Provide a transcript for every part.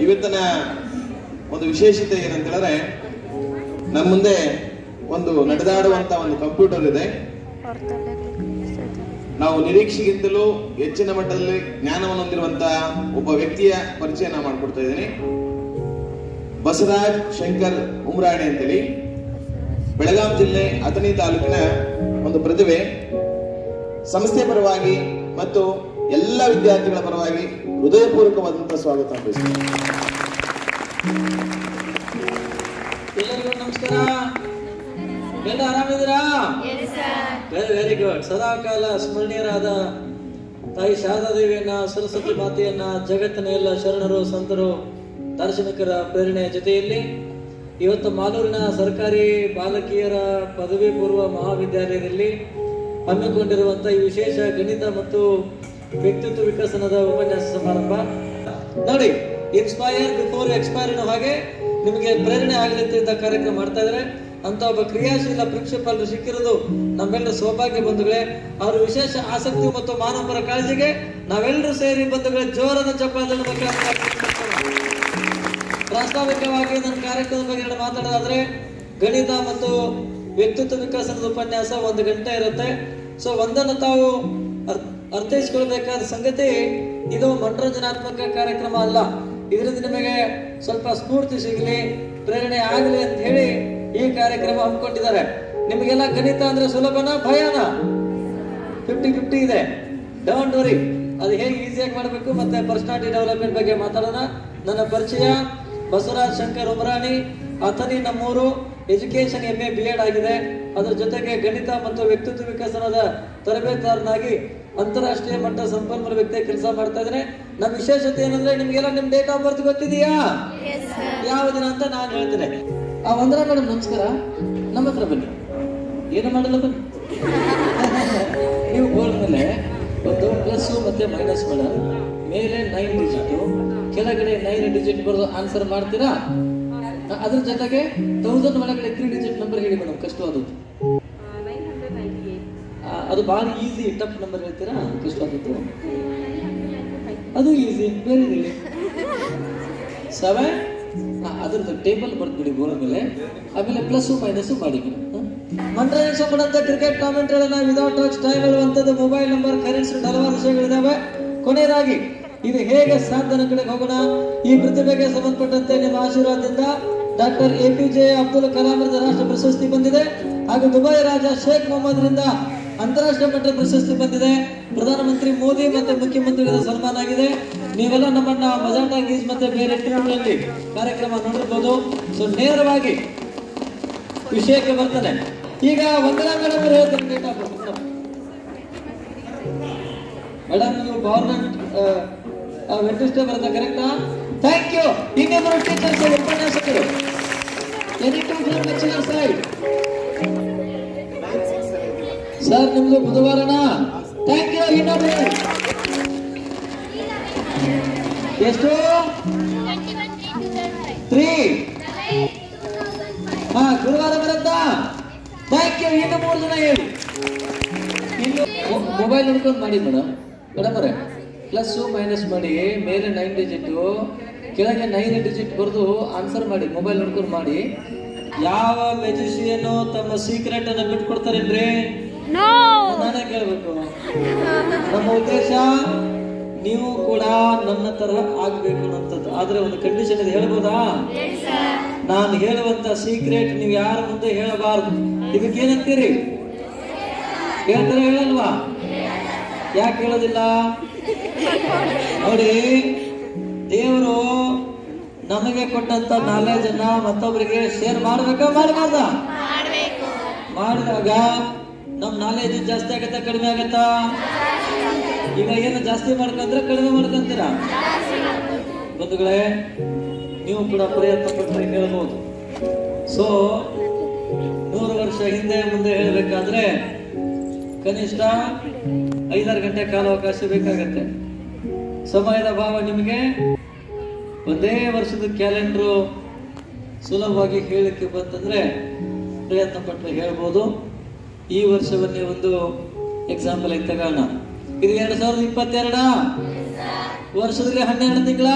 ಇವತ್ತಿನ ಒಂದು ವಿಶೇಷತೆ ಏನಂತ ಹೇಳಿದ್ರೆ, ನಮ್ಮ ಮುಂದೆ ಒಂದು ನಡೆದಾಡುವಂತ ಒಂದು ಕಂಪ್ಯೂಟರ್ ಇದೆ. ನಾವು ನಿರೀಕ್ಷೆಗಿಂತಲೂ ಹೆಚ್ಚಿನ ಮಟ್ಟದಲ್ಲಿ ಜ್ಞಾನವನ್ನು ಹೊಂದಿರುವಂತಹ ಒಬ್ಬ ವ್ಯಕ್ತಿಯ ಪರಿಚಯ ನಾನು ಮಾಡ್ಕೊಡ್ತಾ ಇದ್ದೀನಿ. ಬಸವರಾಜ್ ಶಂಕರ್ ಉಮ್ರಾಣಿ ಅಂತೇಳಿ, ಬೆಳಗಾವಿ ಜಿಲ್ಲೆ ಅಥಣಿ ತಾಲೂಕಿನ ಒಂದು ಪ್ರತಿಭೆ. ಸಂಸ್ಥೆ ಪರವಾಗಿ ಮತ್ತು ಎಲ್ಲ ವಿದ್ಯಾರ್ಥಿಗಳ ಪರವಾಗಿ ಹೃದಯಪೂರ್ವಕವಾದಂತಹ ಸ್ವಾಗತ ಬಯಸ್ತೀನಿ. ಎಲ್ಲರಿಗೂ ನಮಸ್ಕಾರ. ಎಲ್ಲ ಆರಾಮಿದ್ದೀರಾ? Very good. ಸದಾ ಕಾಲ ಸ್ಮರಣೀಯರಾದ ತಾಯಿ ಶಾರದಾದೇವಿಯನ್ನ, ಸರಸ್ವತಿ ಮಾತೆಯನ್ನ, ಜಗತ್ತಿನ ಎಲ್ಲ ಶರಣರು, ಸಂತರು, ದಾರ್ಶನಿಕರ ಪ್ರೇರಣೆಯ ಜೊತೆಯಲ್ಲಿ ಇವತ್ತು ಮಾಲೂರಿನ ಸರ್ಕಾರಿ ಬಾಲಕಿಯರ ಪದವಿ ಪೂರ್ವ ಮಹಾವಿದ್ಯಾಲಯದಲ್ಲಿ ಹಮ್ಮಿಕೊಂಡಿರುವಂತಹ ಈ ವಿಶೇಷ ಗಣಿತ ಮತ್ತು ವ್ಯಕ್ತಿತ್ವ ವಿಕಸನದ ಉಪನ್ಯಾಸ ಸಮಾರಂಭ ನೋಡಿ. ಇನ್ಸ್ಪೈರ್ ಬಿಫೋರ್ ಎಕ್ಸ್ಪೈರ್ ಅನ್ನೋ ಹಾಗೆ ನಿಮಗೆ ಪ್ರೇರಣೆ ಆಗಲಿಕ್ಕೆ ಇಂಥ ಕಾರ್ಯಕ್ರಮ ಮಾಡ್ತಾ ಇದ್ರೆ ಅಂತ ಒಬ್ಬ ಕ್ರಿಯಾಶೀಲ ಪ್ರಿನ್ಸಿಪಾಲ್ ಸಿಕ್ಕಿರೋದು ನಮ್ಮೆಲ್ಲರ ಸೌಭಾಗ್ಯ ಬಂಧುಗಳೇ. ಅವರ ವಿಶೇಷ ಆಸಕ್ತಿ ಮತ್ತು ಮಾನವರ ಕಾಳಜಿಗೆ ನಾವೆಲ್ಲರೂ ಸೇರಿ ಬಂಧುಗಳೇ ಜೋರದ ಚಪ್ಪಾಳೆ ಪ್ರಾಸ್ತಾವಿಕವಾಗಿ ನನ್ನ ಕಾರ್ಯಕ್ರಮದ ಬಗ್ಗೆ ಮಾತಾಡೋದಾದ್ರೆ, ಗಣಿತ ಮತ್ತು ವ್ಯಕ್ತಿತ್ವ ವಿಕಸನದ ಉಪನ್ಯಾಸ 1 ಗಂಟೆ ಇರುತ್ತೆ. ಸೊ ಒಂದನ್ನು ತಾವು ಅರ್ಥೈಸ್ಕೊಳ್ಬೇಕಾದ ಸಂಗತಿ, ಇದು ಮನರಂಜನಾತ್ಮಕ ಕಾರ್ಯಕ್ರಮ ಅಲ್ಲ. ಇದರಿಂದ ನಿಮಗೆ ಸ್ವಲ್ಪ ಸ್ಫೂರ್ತಿ ಸಿಗಲಿ, ಪ್ರೇರಣೆ ಆಗಲಿ ಅಂತ ಹೇಳಿ ಈ ಕಾರ್ಯಕ್ರಮ ಹಮ್ಮಿಕೊಂಡಿದ್ದಾರೆ. ನಿಮಗೆಲ್ಲ ಗಣಿತ ಅಂದ್ರೆ ಸುಲಭನಾ ಭಯನಾ? 50-50 ಇದೆ. ಡೋಂಟ್ ವರಿ, ಅದು ಹೇಗೆ ಈಸಿಯಾಗಿ ಮಾಡಬೇಕು ಮತ್ತೆ ಪರ್ಸನಾಲಿಟಿ ಡೆವಲಪ್ಮೆಂಟ್ ಬಗ್ಗೆ ಮಾತಾಡೋಣ. ನನ್ನ ಪರಿಚಯ ಬಸವರಾಜ್ ಶಂಕರ್ ಉಮ್ರಾಣಿ, ಅಥಣಿ ನಮ್ಮೂರು, ಎಜುಕೇಶನ್ MA BEd ಆಗಿದೆ. ಅದರ ಜೊತೆಗೆ ಗಣಿತ ಮತ್ತು ವ್ಯಕ್ತಿತ್ವ ವಿಕಸನದ ತರಬೇತುದಾರನಾಗಿ ಅಂತಾರಾಷ್ಟ್ರೀಯ ಮಟ್ಟ ಸಂಪನ್ಮೂಲ ವ್ಯಕ್ತಿ ಕೆಲಸ ಮಾಡ್ತಾ ಇದ್ದೇನೆ. ನಮ್ಮ ವಿಶೇಷತೆ ಏನಂದ್ರೆ, ನಿಮ್ಗೆಲ್ಲ ನಿಮ್ ಡೇಟ್ ಆಫ್ ಬರ್ತ್ ಗೊತ್ತಿದೆಯಾ? ಯಾವ ದಿನ ಅಂತ ನಾನು ಹೇಳ್ತೇನೆ. ವಂದನಾ ಮೇಡಮ್ ನಮಸ್ಕಾರ. ನಮ್ಮ ಹತ್ರ ಬನ್ನಿ. ಏನು ಮಾಡಲ್ಲ ಬನ್ನಿ. ನೀವು ಬೋರ್ಡ್ ಮೇಲೆ ಒಂದು ಪ್ಲಸ್ ಮತ್ತೆ ಮೈನಸ್ ಮೇಡಮ್, ಮೇಲೆ 9 ಡಿಜಿಟ್, ಕೆಳಗಡೆ 9 ಡಿಜಿಟ್ ಬರೋದು ಆನ್ಸರ್ ಮಾಡ್ತೀರಾ? ಅದ್ರ ಜೊತೆಗೆ 1000 ಒಳಗಡೆ 3 ಡಿಜಿಟ್ ನಂಬರ್ ಹೇಳಿ ಮೇಡಮ್. ಕಷ್ಟವಾದದ್ದು ಅದು ಬಹಳ ಈಸಿ. ಟಫ್ ನಂಬರ್ ಹೇಳ್ತೀರಾ? ಕಷ್ಟವಾದದ್ದು ಅದು ಈಸಿ. ಬೇರೆ ಹೇಳಿ 7. ಅದ್ರದ್ದು ಟೇಬಲ್ ಬರ್ದ್ಬಿಡಿ ಬೋರ್ಡ್ ಮೇಲೆ. ಆಮೇಲೆ ಪ್ಲಸ್ ಮೈನಸ್ ಮಾಡಿ. ಮಂತ್ರಾಲಯ ಸಂಬಂಧ ಕ್ರಿಕೆಟ್ ಕಾಮೆಂಟ್ರಿಗಳನ್ನ ವಿದೌಟ್ ಟಚ್ ಟೈಮ್ ಹೇಳುವಂಥದ್ದು, ಮೊಬೈಲ್ ನಂಬರ್, ಕರೆನ್ಸಿ, ಹಲವಾರು ವಿಷಯಗಳಿದಾವೆ. ಕೊನೆಯದಾಗಿ ಇದು ಹೇಗೆ ಸಾಧನ ಕಡೆಗೆ ಹೋಗೋಣ, ಈ ಪ್ರತಿಭೆಗೆ ಸಂಬಂಧಪಟ್ಟಂತೆ ನಿಮ್ಮ ಆಶೀರ್ವಾದದಿಂದ ಡಾಕ್ಟರ್ APJ ಅಬ್ದುಲ್ ಕಲಾಂ ರಾಷ್ಟ್ರ ಪ್ರಶಸ್ತಿ ಬಂದಿದೆ. ಹಾಗೂ ದುಬೈ ರಾಜ ಶೇಖ್ ಮೊಹಮ್ಮದ್ರಿಂದ ಅಂತಾರಾಷ್ಟ್ರೀಯ ಮಟ್ಟದ ಪ್ರಶಸ್ತಿ ಬಂದಿದೆ. ಪ್ರಧಾನಮಂತ್ರಿ ಮೋದಿ ಮತ್ತೆ ಮುಖ್ಯಮಂತ್ರಿಗಳ ಸನ್ಮಾನ ಆಗಿದೆ. ನೀವೆಲ್ಲ ನಮ್ಮನ್ನ ಮಜಾಟಾ ಗೀಸ್ ಮತ್ತೆ ಬೇರೆ ಟಿವಿಗಳಲ್ಲಿ ಕಾರ್ಯಕ್ರಮ ನೋಡಿರ್ಬೋದು. ಸೊ ನೇರವಾಗಿ ವಿಷಯಕ್ಕೆ ಬರ್ತದೆ. ಈಗ ವಂದನಾ ಮೇಡಮ್ ಹೇಳ್ತಾರೆ ಡೇಟ್ ಆಫ್ ಬರ್ತ್. ಮೇಡಮ್ ನೀವು ಗವರ್ಮೆಂಟ್ ವೆಂಟಿಸ್ಟೇ ಬರುತ್ತೆ, ಕರೆಕ್ಟಾ? Thank you. ಇನ್ನೊಬ್ಬರು ಟೀಚರ್ಸ್ ಉಪನ್ಯಾಸಕರು, any two from lecturer side. Sir ನಿಮ್ದು ಬುಧವಾರನಾ? Thank you. ಇನ್ನೊಬ್ರು ಎಷ್ಟು? 3. ಗುರುವಾರ ಬರುತ್ತಾ? Thank you. ಇನ್ನು 3 ಜನ ಹೇಳಿ. ಇನ್ನು ಮೊಬೈಲ್ ಹಿಡ್ಕೊಂಡು ಮಾಡಿ ಮೇಡಮ್. ಮೇಡಮ್ ಅವರೇ, ಪ್ಲಸ್ ಮೈನಸ್ ಮಾಡಿ, ಮೇಲೆ 9 ಡಿಜಿಟ್, ಕೆಳಗೆ 9 ಡಿಜಿಟ್ ಬರೆದು ಆನ್ಸರ್ ಮಾಡಿ. ಮೊಬೈಲ್ ಹಿಡ್ಕೊಂಡು ಮಾಡಿ. ಯಾವ ಮ್ಯಾಜಿಷಿಯನ್ ತಮ್ಮ ಸೀಕ್ರೆಟ್ ಅನ್ನ ಬಿಟ್ಕೊಡ್ತಾರೇನ್ರಿ? ನಾನೇ ಕೇಳ್ಬೇಕು. ನಮ್ಮ ಉದ್ದೇಶ ನೀವು ಕೂಡ ನನ್ನ ತರಹ ಆಗ್ಬೇಕು ಅನ್ನೋಂಥದ್ದು. ಆದ್ರೆ ಒಂದು ಕಂಡೀಷನ್ ಇದೆ, ಹೇಳ್ಬೋದಾ? ನಾನು ಹೇಳುವಂತ ಸೀಕ್ರೆಟ್ ನೀವು ಯಾರ ಮುಂದೆ ಹೇಳಬಾರದು. ಇದಕ್ಕೇನಂತೀರಿ? ಹೇಳ್ತಾರೆ ಹೇಳಲ್ವಾ? ಯಾಕೆ ಹೇಳೋದಿಲ್ಲ ನೋಡಿ? ದೇವರು ನಮಗೆ ಕೊಟ್ಟಂತ ನಾಲೆಜ್ ಅನ್ನ ಮತ್ತೊಬ್ಬರಿಗೆ ಶೇರ್ ಮಾಡ್ಬೇಕಾ ಮಾಡಬಾರ್ದ? ಮಾಡಿದಾಗ ನಮ್ ನಾಲೆಜ್ ಜಾಸ್ತಿ ಆಗತ್ತಾ ಕಡಿಮೆ ಆಗತ್ತಾ? ಈಗ ಏನು ಜಾಸ್ತಿ ಮಾಡ್ಕೊಂಡ್ರೆ ಕಡಿಮೆ ಮಾಡ್ಕೊಂತೀರಾ? ಬಂಧುಗಳೇ, ನೀವು ಕೂಡ ಪ್ರಯತ್ನ ಪಟ್ಟರೆ ಹೇಳ್ಬೋದು. ಸೊ 100 ವರ್ಷ ಹಿಂದೆ ಮುಂದೆ ಹೇಳ್ಬೇಕಾದ್ರೆ ಕನಿಷ್ಠ 5-6 ಗಂಟೆ ಕಾಲಾವಕಾಶ ಬೇಕಾಗತ್ತೆ. ಸಮಯದ ಭಾವ ನಿಮಗೆ ಒಂದೇ ವರ್ಷದ ಕ್ಯಾಲೆಂಡರ್ ಸುಲಭವಾಗಿ ಹೇಳಕ್ಕೆ ಬಂತಂದ್ರೆ ಪ್ರಯತ್ನ ಪಟ್ಟರೆ ಹೇಳ್ಬೋದು. ಈ ವರ್ಷವನ್ನೇ ಒಂದು ಎಕ್ಸಾಂಪಲ್ ಆಗಿ ತಗೋಣ. ಇದು 2022 ವರ್ಷದಲ್ಲಿ 12 ತಿಂಗಳ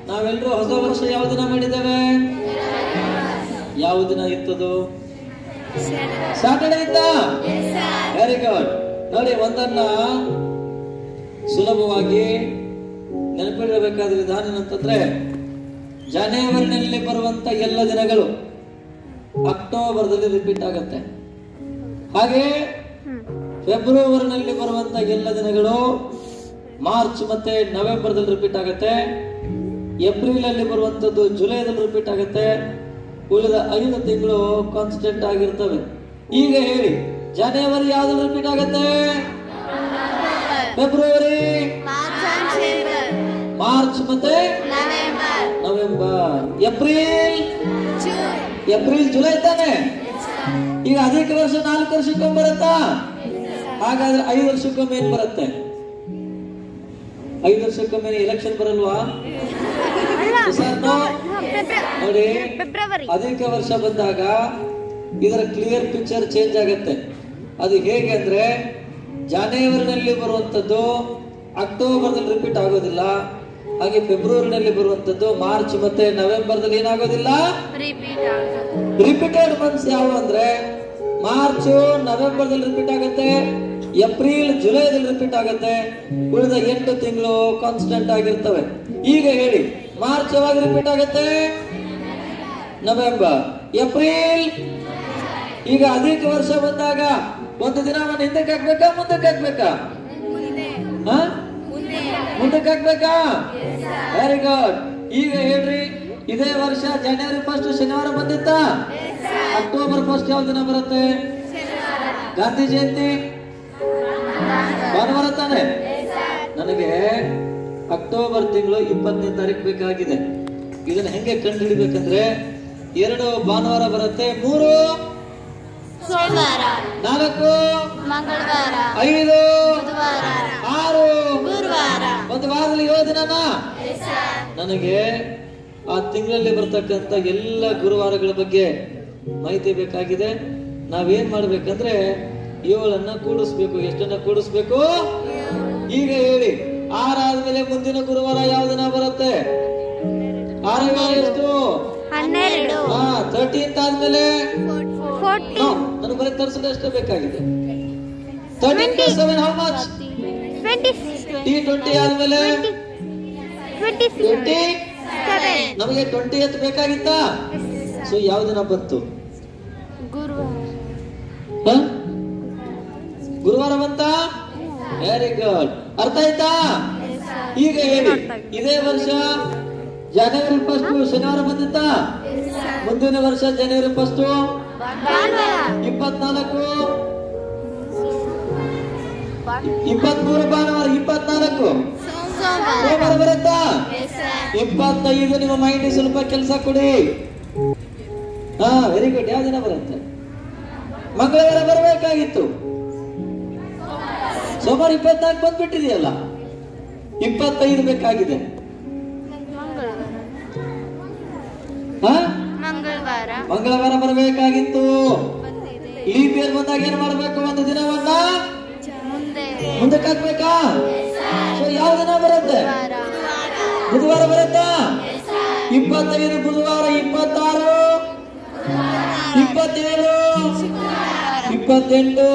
ನಾವೆಲ್ಲರೂ ಹೊಸ ವರ್ಷ ಯಾವ ದಿನ ಮಾಡಿದ್ದೇವೆ? ಯಾವ ದಿನ ಇತ್ತದು? ಸ್ಯಾಟರ್ಡೇ ಇತ್ತ? Very good. ನೋಡಿ, ಒಂದನ್ನ ಸುಲಭವಾಗಿ ನೆನಪಿಡಬೇಕಾದ ವಿಧಾನ ಏನಂತಂದ್ರೆ, ಜನವರಿನಲ್ಲಿ ಬರುವಂತ ಎಲ್ಲ ದಿನಗಳು ಅಕ್ಟೋಬರ್ದಲ್ಲಿ ರಿಪೀಟ್ ಆಗತ್ತೆ. ಹಾಗೆ ಫೆಬ್ರವರಿನಲ್ಲಿ ಬರುವಂತ ಎಲ್ಲ ದಿನಗಳು ಮಾರ್ಚ್ ಮತ್ತೆ ನವೆಂಬರ್ದಲ್ಲಿ ರಿಪೀಟ್ ಆಗತ್ತೆ. ಏಪ್ರಿಲ್ ಅಲ್ಲಿ ಬರುವಂತದ್ದು ಜುಲೈದಲ್ಲಿ ರಿಪೀಟ್ ಆಗತ್ತೆ. ಉಳಿದ 5 ತಿಂಗಳು ಕಾನ್ಸ್ಟೆಂಟ್ ಆಗಿರ್ತವೆ. ಈಗ ಹೇಳಿ, ಜನವರಿ ಯಾವ್ದ್ರಲ್ಲಿ ರಿಪೀಟ್ ಆಗತ್ತೆ? ಫೆಬ್ರವರಿ, ಮಾರ್ಚ್ ಮತ್ತೆ ನವೆಂಬರ್. ಏಪ್ರಿಲ್ ಜುಲೈ ತಾನೆ. ಈಗ ಅಧಿಕ ವರ್ಷ 4 ವರ್ಷಕ್ಕೊಮ್ಮೆ ಬರುತ್ತಾ? ಹಾಗಾದ್ರೆ 5 ವರ್ಷಕ್ಕೊಮ್ಮೆ ಏನ್ ಬರುತ್ತೆ? 5 ವರ್ಷಕ್ಕೊಮ್ಮೆ ಎಲೆಕ್ಷನ್ ಬರಲ್ವಾ? ನೋಡಿ, ಅಧಿಕ ವರ್ಷ ಬಂದಾಗ ಇದರ ಕ್ಲಿಯರ್ ಪಿಕ್ಚರ್ ಚೇಂಜ್ ಆಗತ್ತೆ. ಅದು ಹೇಗೆ ಅಂದ್ರೆ, ಜನವರಿನಲ್ಲಿ ಬರುವಂತದ್ದು ಅಕ್ಟೋಬರ್ದಲ್ಲಿ ರಿಪೀಟ್ ಆಗೋದಿಲ್ಲ. ಹಾಗೆ ಫೆಬ್ರವರಿನಲ್ಲಿ ಬರುವಂತದ್ದು ಮಾರ್ಚ್ ಮತ್ತೆ ನವೆಂಬರ್ದಲ್ಲಿ ಏನಾಗೋದಿಲ್ಲ, ರಿಪೀಟೆಡ್ ಮಂತ್ಸ್ ಯಾವ ಅಂದ್ರೆ ಮಾರ್ಚ್ ನವೆಂಬರ್ದಲ್ಲಿ ರಿಪೀಟ್ ಆಗತ್ತೆ, ಏಪ್ರಿಲ್ ಜುಲೈದಲ್ಲಿ ರಿಪೀಟ್ ಆಗತ್ತೆ. ಉಳಿದ 8 ತಿಂಗಳು ಕಾನ್ಸ್ಟೆಂಟ್ ಆಗಿರ್ತವೆ. ಈಗ ಹೇಳಿ, ಮಾರ್ಚ್ ಯಾವಾಗ ರಿಪೀಟ್ ಆಗತ್ತೆ? November, April. ಈಗ ಅಧಿಕ ವರ್ಷ ಬಂದಾಗ ಒಂದು ದಿನವನ್ನು ಹಿಂದಕ್ಕೆ ಹಾಕ್ಬೇಕಾ ಮುಂದಕ್ಕೆ ಹಾಕ್ಬೇಕಾ? ಮುಂದಕ್ಕೆ ಹಾಕ್ಬೇಕಾ? Very good. ಈಗ ಹೇಳ್ರಿ, ಇದೇ ವರ್ಷ ಜನವರಿ 1 ಶನಿವಾರ ಬಂದಿತ್ತ? ಅಕ್ಟೋಬರ್ 1 ಯಾವ ದಿನ ಬರುತ್ತೆ? ಗಾಂಧಿ ಜಯಂತಿ ಭಾನುವಾರ ತಾನೆ. ನನಗೆ ಅಕ್ಟೋಬರ್ ತಿಂಗಳು 20ನೇ ತಾರೀಕು ಬೇಕಾಗಿದೆ. ಇದನ್ನ ಹೆಂಗೆ ಕಂಡು ಹಿಡಿಬೇಕಂದ್ರೆ, 2 ಭಾನುವಾರ ಬರುತ್ತೆ, 3 ಸೋಮವಾರ, 4 ಮಂಗಳವಾರ, 5 ಬುಧವಾರ, 6 ಗುರುವಾರ. ಒಂದು ವಾರದಲ್ಲಿ 7 ದಿನನ. ನನಗೆ ಆ ತಿಂಗಳಲ್ಲಿ ಬರ್ತಕ್ಕಂಥ ಎಲ್ಲ ಗುರುವಾರಗಳ ಬಗ್ಗೆ ಮಾಹಿತಿ ಬೇಕಾಗಿದೆ. ನಾವೇನ್ ಮಾಡ್ಬೇಕಂದ್ರೆ 7 ಕೂಡಿಸ್ಬೇಕು. ಎಷ್ಟನ್ನ ಕೂಡಿಸ್ಬೇಕು? ಈಗ ಹೇಳಿ, 6 ಆದ್ಮೇಲೆ ಮುಂದಿನ ಗುರುವಾರ ಯಾವ ದಿನ ಬರುತ್ತೆ? 6 ಎಷ್ಟು? 12. 13th ಆದ್ಮೇಲೆ 14. ನನಗೆ ಬರೀ ತರಿಸಲು ಎಷ್ಟೇ ಬೇಕಾಗಿದೆ? 13 + 7 how much? 20 ಆದ್ಮೇಲೆ 27. ನಮಗೆ 20th ಬೇಕಾಗಿತ್ತಾ? ಸೊ ಯಾವ ದಿನ ಬಂತು? ಗುರುವಾರ ಬಂತ? Very good. ಅರ್ಥ ಆಯ್ತಾ? ಈಗ ಹೇಳಿ, ಇದೇ ವರ್ಷ ಜನವರಿ 1 ಶನಿವಾರ ಬಂದಿತ್ತ? ಮುಂದಿನ ವರ್ಷ ಜನವರಿ 1 24, 23 ಭಾನುವಾರ, 24 ಸೋಮವಾರ ಬರುತ್ತಾ? 25 ನಿಮ್ಮ ಮೈಂಡ್ ಸ್ವಲ್ಪ ಕೆಲಸ ಕೊಡಿ. Very good. ಯಾವ ದಿನ ಬರುತ್ತೆ? ಮಂಗಳವಾರ ಬರಬೇಕಾಗಿತ್ತು. ಸೋಮವಾರ 24 ಬಂದ್ಬಿಟ್ಟಿದೆಯಲ್ಲ, 25 ಬೇಕಾಗಿದೆ. ಮಂಗಳವಾರ ಬರಬೇಕಾಗಿತ್ತು. ಲೀಪ್ ಇಯರ್ ಬಂದಾಗ ಏನ್ ಮಾಡ್ಬೇಕು? ಒಂದು ದಿನವನ್ನ ಮುಂದಕ್ಕೆ ಹಾಕ್ಬೇಕಾ? ಸೊ ಯಾವ ದಿನ ಬರುತ್ತೆ? ಬುಧವಾರ ಬರುತ್ತಾ? 25 ಬುಧವಾರ, 26, 27, 28,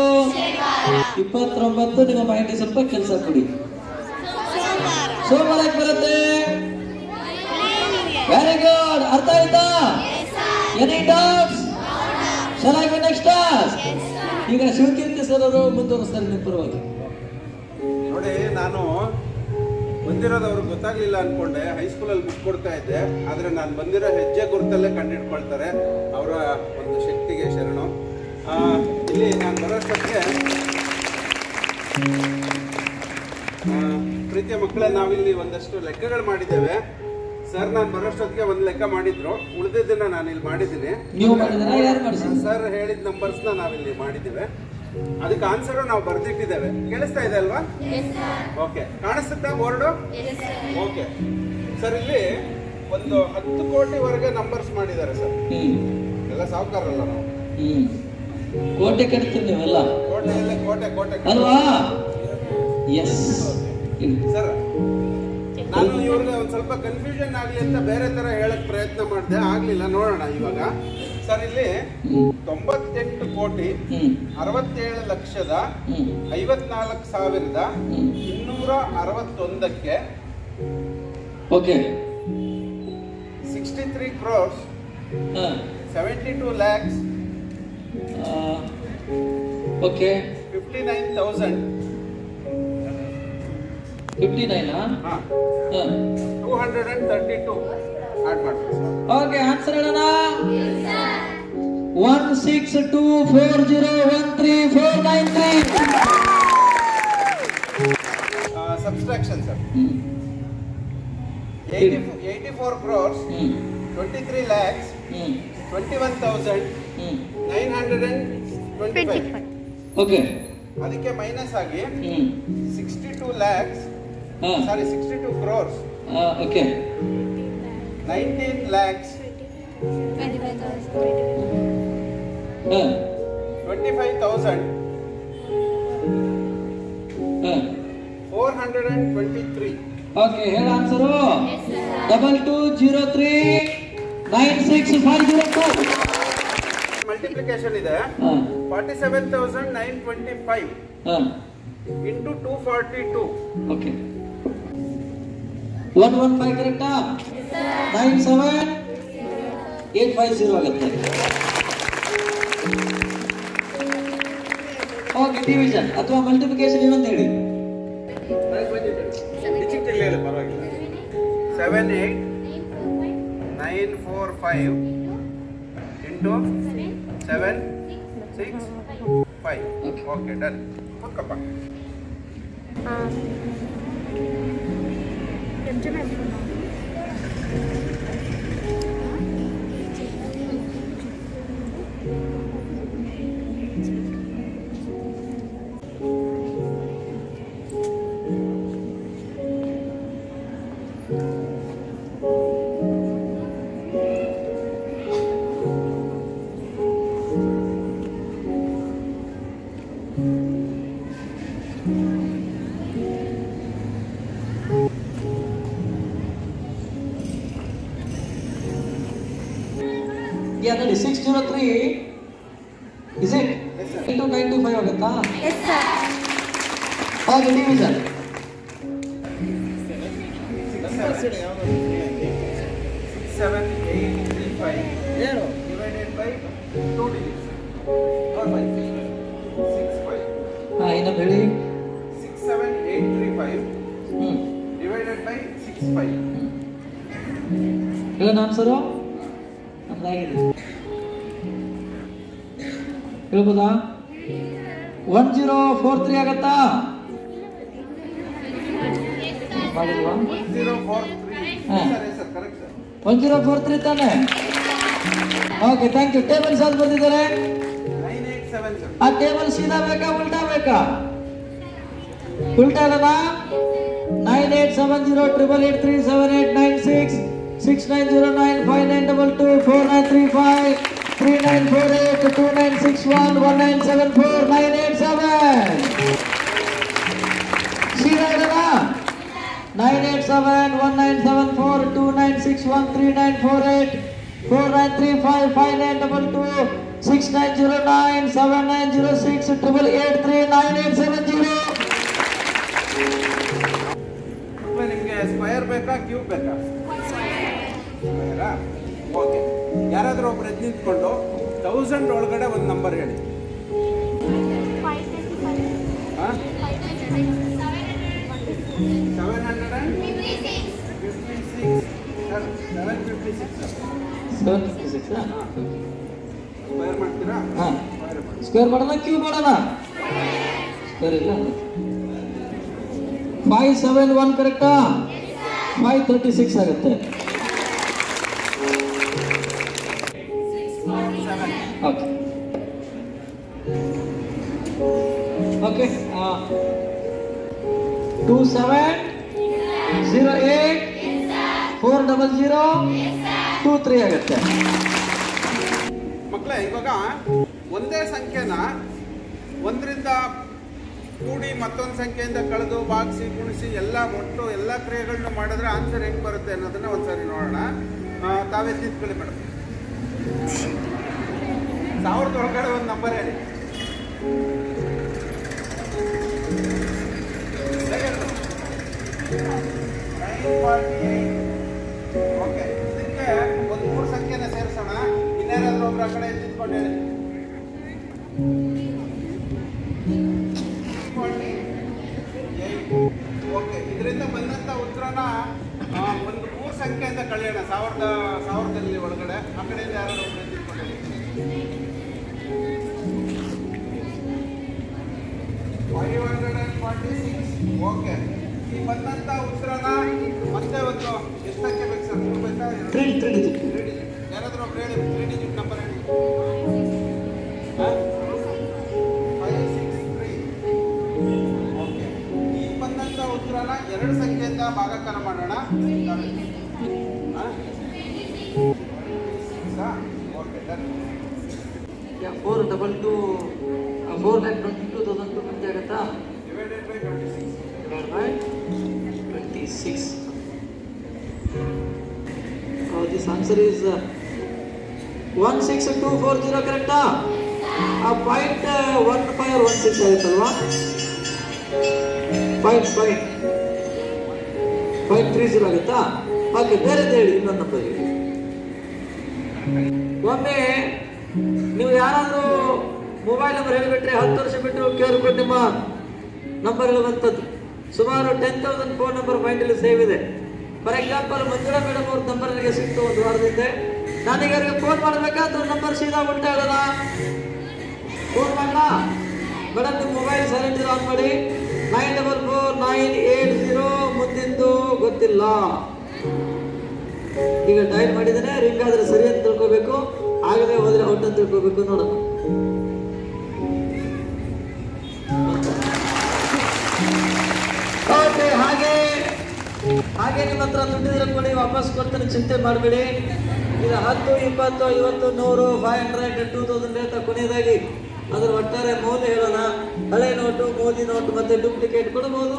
29 ನಿಮ್ಮ ಮೈಂಡ್ ಸ್ವಲ್ಪ ಕೆಲಸ ಕೊಡಿ. ಸೋಮವಾರಕ್ಕೆ ಬರುತ್ತೆ. Very good. ಅರ್ಥ ಆಯ್ತಾ? Any doubts? Shall I go next class? ಈಗ ಶಿವಕೀರ್ತಿ ಸರ್ ಅವರು ಮುಂದುವರಿಸ್ತಾರೆ ನಿಮ್ಮ ಪರವಾಗಿ. ನೋಡಿ, ನಾನು ಬಂದಿರೋದು ಅವ್ರಿಗೆ ಗೊತ್ತಾಗ್ಲಿಲ್ಲ ಅನ್ಕೊಂಡೆ. ಹೈಸ್ಕೂಲಲ್ಲಿ ಬುಕ್ ಕೊಡ್ತಾ ಇದ್ದೆ, ಆದ್ರೆ ನಾನು ಬಂದಿರೋ ಹೆಜ್ಜೆ ಗುರುತಲ್ಲೇ ಕಂಡಿಡ್ಕೊಳ್ತಾರೆ. ಅವರ ಒಂದು ಶಕ್ತಿಗೆ ಶರಣು. ಇಲ್ಲಿ ನಾನು ಬರೋಷ್ಟಕ್ಕೆ ಪ್ರೀತಿಯ ಮಕ್ಕಳೇ, ನಾವಿಲ್ಲಿ ಒಂದಷ್ಟು ಲೆಕ್ಕಗಳು ಮಾಡಿದ್ದೇವೆ. ಸರ್ ನಾನು ಬರೋಷ್ಟೊತ್ತಿಗೆ ಒಂದು ಲೆಕ್ಕ ಮಾಡಿದ್ರು, ಉಳಿದಿದ್ದನ್ನ ನಾನು ಇಲ್ಲಿ ಮಾಡಿದ್ದೀನಿ. ಸರ್ ಹೇಳಿದ ನಂಬರ್ಸ್ನ ನಾವಿಲ್ಲಿ ಮಾಡಿದ್ದೇವೆ. ಅದಕ್ಕೆ ಆನ್ಸರ್ ನಾವು ಬರ್ದಿಟ್ಟಿದ್ದೇವೆ. ಕೇಳಿಸ್ತಾ ಇದೆ ಅಲ್ವಾ? ಓಕೆ, ಕಾಣಿಸುತ್ತಾ ಬೋರ್ಡು? ಓಕೆ ಸರ್, ಇಲ್ಲಿ ಒಂದು 10 ಕೋಟಿವರೆಗೆ ನಂಬರ್ಸ್ ಮಾಡಿದ್ದಾರೆ ಸರ್. ಎಲ್ಲ ಸಾವುಕಾರಲ್ಲ ನಾವು. ಕೋಟೆ ಕಟ್ತೀವಿ ನೀವೆಲ್ಲ. ಕೋಟೆ ಅಲ್ವಾ? ಎಸ್ ಸರ್, ನಾನು ಇವ್ರಿಗೆ ಒಂದು ಸ್ವಲ್ಪ ಕನ್ಫ್ಯೂಷನ್ ಆಗಲಿ ಅಂತ ಬೇರೆ ತರ ಹೇಳಕ್ ಪ್ರಯತ್ನ ಮಾಡಿದೆ, ಆಗ್ಲಿಲ್ಲ. ನೋಡೋಣ ಇವಾಗ. ಸರ್ ಇಲ್ಲಿ 98 ಕೋಟಿ 67,54,261ಕ್ಕೆ okay 63 crores 72 lakhs okay 59,000 232 add ಮಾಡ್ತೀವಿ ಸರ್. ಓಕೆ, ಆನ್ಸರ್ ಹೇಳೋಣ. 1624013,493. Subtraction sir. 84 crores 23 lakhs 21,925. Okay, ಅದಕ್ಕೆ ಮೈನಸ್ ಆಗಿ 62 lakhs 62 crores okay 19 lakhs 25,423. Okay, ಹೇಳ ಆನ್ಸರು. 22039652. ಮಲ್ಟಿಪ್ಲಿಕೇಶನ್ ಇದೆ. 47,925 into 242. ಓಕೆ, 115 ಕರೆಕ್ಟಾ? 97850 ಆಗುತ್ತೆ. ಓಕೆ, ಡಿವಿಷನ್ ಅಥವಾ ಮಲ್ಟಿಪ್ಲಿಕೇಶನ್ ಇನ್ನೊಂದು ಹೇಳಿ. ಡಿಜಿಟಲ್ ಹೇಳಿ ಪರವಾಗಿಲ್ಲ. 78,945 into 765. Okay, done. ಓಕೆಪ್ಪ. Yeah, that is 603. Is it? Yes, sir. Into 925 ಆಗುತ್ತಾ? Yes, sir. Okay, division. 67835 divided by 2 digits. Or by 65. ಇನ್ನೊಂದು ಹೇಳಿ. 67835 divided by 65. ಹೇಳೋಣ ಆನ್ಸರು. ನಮ್ದಾಗಿದೆ, ಹೇಳ್ಬೋದಾ? 1043 ಆಗತ್ತಾ? ಮಾಡಿಲ್ವಾ? 1043. ಹಾ. Sir correct sir. 1043 ತಾನೆ? Okay, thank you. ಟೇಬಲ್ ಸಾಲ್ ಬಂದಿದ್ದಾರೆ. 987 ಸರ್. ಆ ಟೇಬಲ್ ಸೀದಾ ಬೇಕಾ ಉಲ್ಟಾ ಬೇಕಾ? ಉಲ್ಟಾ ಅಲ್ಲನಾ? 987088837896 690959224935 3948 2961 1974 987. ಸೀದಾ ಇಡನಾ? 987 1974 2961 3948 4935 5922 6909 7906 8883 9870. ನಿಮಗೆ ಸ್ಕ್ವೇರ್ ಬೇಕಾ ಕ್ಯೂಬ್ ಬೇಕಾ? ಸ್ಕ್ವೇರಾ? ಓಕೆ. ಯಾರಾದರೂ ಒಬ್ರು ಎದ್ದು ನಿಂತ್ಕೊಂಡು 1000 ಒಳಗಡೆ ಒಂದು ನಂಬರ್ ಹೇಳಿ. 756 ಸ್ಕ್ವೇರ್ ಮಾಡ್ತೀರಾ? ಹಾ, ಸ್ಕ್ವೇರ್ ಮಾಡೋಣ ಕ್ಯೂಬ್ ಮಾಡೋಣ? ಸ್ಕ್ವೇರ್ ಇಲ್ಲ. 571 ಕರೆಕ್ಟಾ? 536 ಆಗುತ್ತೆ. ಓಕೆ ಓಕೆ 2708 400 23 ಆಗುತ್ತೆ. ಮಕ್ಕಳೇ, ಇವಾಗ ಒಂದೇ ಸಂಖ್ಯೆನ 1ರಿಂದ ಕೂಡಿ ಮತ್ತೊಂದು ಸಂಖ್ಯೆಯಿಂದ ಕಳೆದು ಭಾಗಿಸಿ ಗುಣಿಸಿ ಎಲ್ಲ ಒಟ್ಟು ಎಲ್ಲ ಕ್ರಿಯೆಗಳನ್ನು ಮಾಡಿದ್ರೆ ಆನ್ಸರ್ ಹೆಂಗೆ ಬರುತ್ತೆ ಅನ್ನೋದನ್ನ ಒಂದ್ಸರಿ ನೋಡೋಣ. ತಾವೇ ತಿದ್ಕೊಳ್ಳಿ ಮೇಡಮ್. 1000 ಒಳಗಡೆ ಒಂದು ನಂಬರ್ ಹೇಳಿ. ಓಕೆ, ಇದಕ್ಕೆ ಒಂದು 3 ಸಂಖ್ಯೆನ ಸೇರಿಸೋಣ. ಇನ್ನೇನಾದ್ರೂ ಒಬ್ರು ಆ ಕಡೆ ತಿದ್ಕೊಂಡು ಹೇಳಿ. ಓಕೆ, ಇದರಿಂದ ಬಂದಂತ ಉತ್ತರನ ಒಂದು 3 ಸಂಖ್ಯೆಯಿಂದ ಕಳೆಯೋಣ. 1000 ಒಳಗಡೆ ಆ ಕಡೆಯಿಂದ ಯಾರು ತಿದ್ಕೊಂಡು ಹೇಳಿ. 546. ಓಕೆ, ಈ ಬಂದಂತ ಉತ್ತರನ ಮತ್ತೆ ಒಂದು ಎಷ್ಟು ಸಂಖ್ಯೆ ಬೇಕು ಸರ್? 3 ಬೇಕಾ? 3 ಡಿಜಿಟ್. ಯಾರಾದ್ರೂ ಒಬ್ರು ಹೇಳಿ 3 ಡಿಜಿಟ್ ನಂಬರ್ ಹೇಳಿ. 563. ಓಕೆ, ಈ ಬಂದಂತ ಉತ್ತರನ 2 ಸಂಖ್ಯೆಯಿಂದ ಭಾಗಾಕಾರ ಮಾಡೋಣ. Okay, done. 422,222 ಆಗುತ್ತಾ? Divided by 26. Divided by 26. This answer is 16240, correcta? ಆ ಪಾಯಿಂಟ್ 15 or 16 ಆಗುತ್ತಲ್ವಾ? ಪಾಯಿಂಟ್ 30 ಆಗುತ್ತಾ? ಹಾಗೆ ಬೇರೆದು ಹೇಳಿ, ಇನ್ನೊಂದು ನಂಬರ್ ಹೇಳಿ. ಒಮ್ಮೆ ನೀವು ಯಾರಾದರೂ ಮೊಬೈಲ್ ನಂಬರ್ ಹೇಳಿಬಿಟ್ರೆ 10 ವರ್ಷ ಬಿಟ್ಟು ಕೇರ್ ಕೊಟ್ಟು ನಿಮ್ಮ ನಂಬರ್ ಹೇಳುವಂಥದ್ದು. ಸುಮಾರು 10,000 ಫೋನ್ ನಂಬರ್ ಮೈಂಡಲ್ಲಿ ಸೇವ್ ಇದೆ. ಫಾರ್ ಎಕ್ಸಾಂಪಲ್, ಮಂಜುಳಾ ಮೇಡಮ್ ಅವ್ರ ನಂಬರ್ ನನಗೆ ಸಿಕ್ತು ಒಂದು ವಾರದಿಂದ. ನಾನೀಗ ಅವರಿಗೆ ಫೋನ್ ಮಾಡಬೇಕಾದ್ರೆ ನಂಬರ್ ಸೀದಾ ಉಲ್ಟಾ ಹೇಳೋಣ. ಫೋನ್ ಮಾಡಲ್ಲ ಮೇಡಮ್, ನಿಮ್ಮ ಮೊಬೈಲ್ ಸೈಲೆಂಟ್ ಆನ್ ಮಾಡಿ. 944-980 ಮುಂದಿಂದು ಗೊತ್ತಿಲ್ಲ. ಈಗ ಡಯಲ್ ಮಾಡಿದ್ದೇನೆ, ರಿಂಗ್ ಆದರೆ ಸರಿ ಅಂತ ತಿಳ್ಕೋಬೇಕು, ಆಗದೆ ಹೋದ್ರೆ ಔಟ್ ಅಂತ ತಿಳ್ಕೋಬೇಕು. ನೋಡೋಣ. ಓಕೆ, ಹಾಗೆ ನಿಮ್ಮ ಹತ್ರ ದುಡ್ಡಿದ್ರೆ ಕೊಡಿ, ವಾಪಸ್ ಕೊಡ್ತೀನಿ, ಚಿಂತೆ ಮಾಡಬೇಡಿ. ಈಗ 10, 20, 50, 100, 500, 2000 ಅಂತ ಕೊನೆಯದಾಗಿ ಅದರ ಒಟ್ಟಾರೆ ಮೌಲ್ಯ ಹೇಳೋಣ. ಹಳೆ ನೋಟು, ಮೋದಿ ನೋಟು ಮತ್ತೆ ಡೂಪ್ಲಿಕೇಟ್ ಕೊಡಬಹುದು,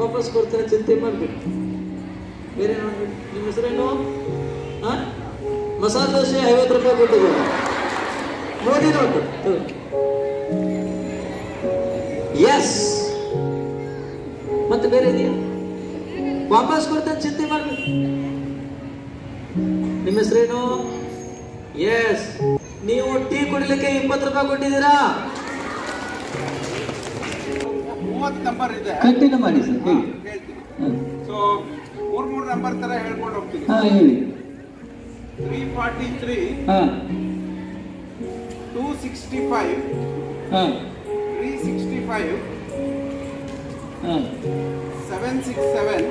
ವಾಪಸ್ ಕೊಡ್ತೀನಿ, ಚಿಂತೆ ಮಾಡಬೇಡಿ. ಬೇರೆ ನೋಡ್ಬಿಟ್ಟು ನಿಮ್ಮ ಹೆಸರೇನು? ಮಸಾಲೆ ದೋಸೆ 50 ರೂಪಾಯಿ ಕೊಟ್ಟಿದ್ದೀವಿ. Modi note yes. ಮತ್ತೆ ಬೇರೆ ಇದೆಯಾ? ವಾಪಸ್ ಕೊಡ್ತೇನೆ, ಚಿಂತೆ ಮಾಡ್ಬೇಕು. ನಿಮ್ಮ ಹೆಸರೇನು? ಎಸ್. ನೀವು ಟೀ ಕುಡಿಲಿಕ್ಕೆ 20 ರೂಪಾಯಿ ಕೊಟ್ಟಿದ್ದೀರಾ? 30 ನಂಬರ್ ಇದೆ. ಕಂಟಿನ್ಯೂ ಮಾಡಿ ಸರ್, ಹೇಳಿ. ಹೇಳ್ತೀನಿ. ಸೊ 3 ನಂಬರ್ ತರ ಹೇಳ್ಕೊಂಡು ಹೋಗ್ತೀನಿ. ಹೇಳಿ. 343, 265, 365, 767,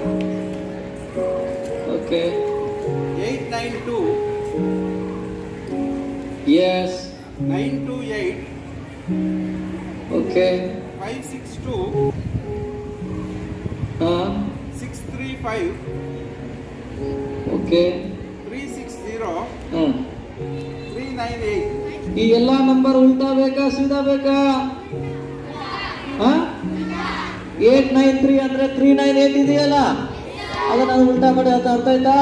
ಓಕೆ, 892, ಎಸ್, 928, ಓಕೆ, 562, 635, ಓಕೆ, 360, 398. ಈ ಎಲ್ಲ ನಂಬರ್ ಉಲ್ಟಾ ಬೇಕಾ ಸೀದಾ ಬೇಕಾ? 893 ಅಂದ್ರೆ 398 ಇದೆಯಲ್ಲ, ಅದನ್ನ ಉಲ್ಟಾ ಮಾಡಿ. ಅರ್ಥ ಆಯ್ತಾ?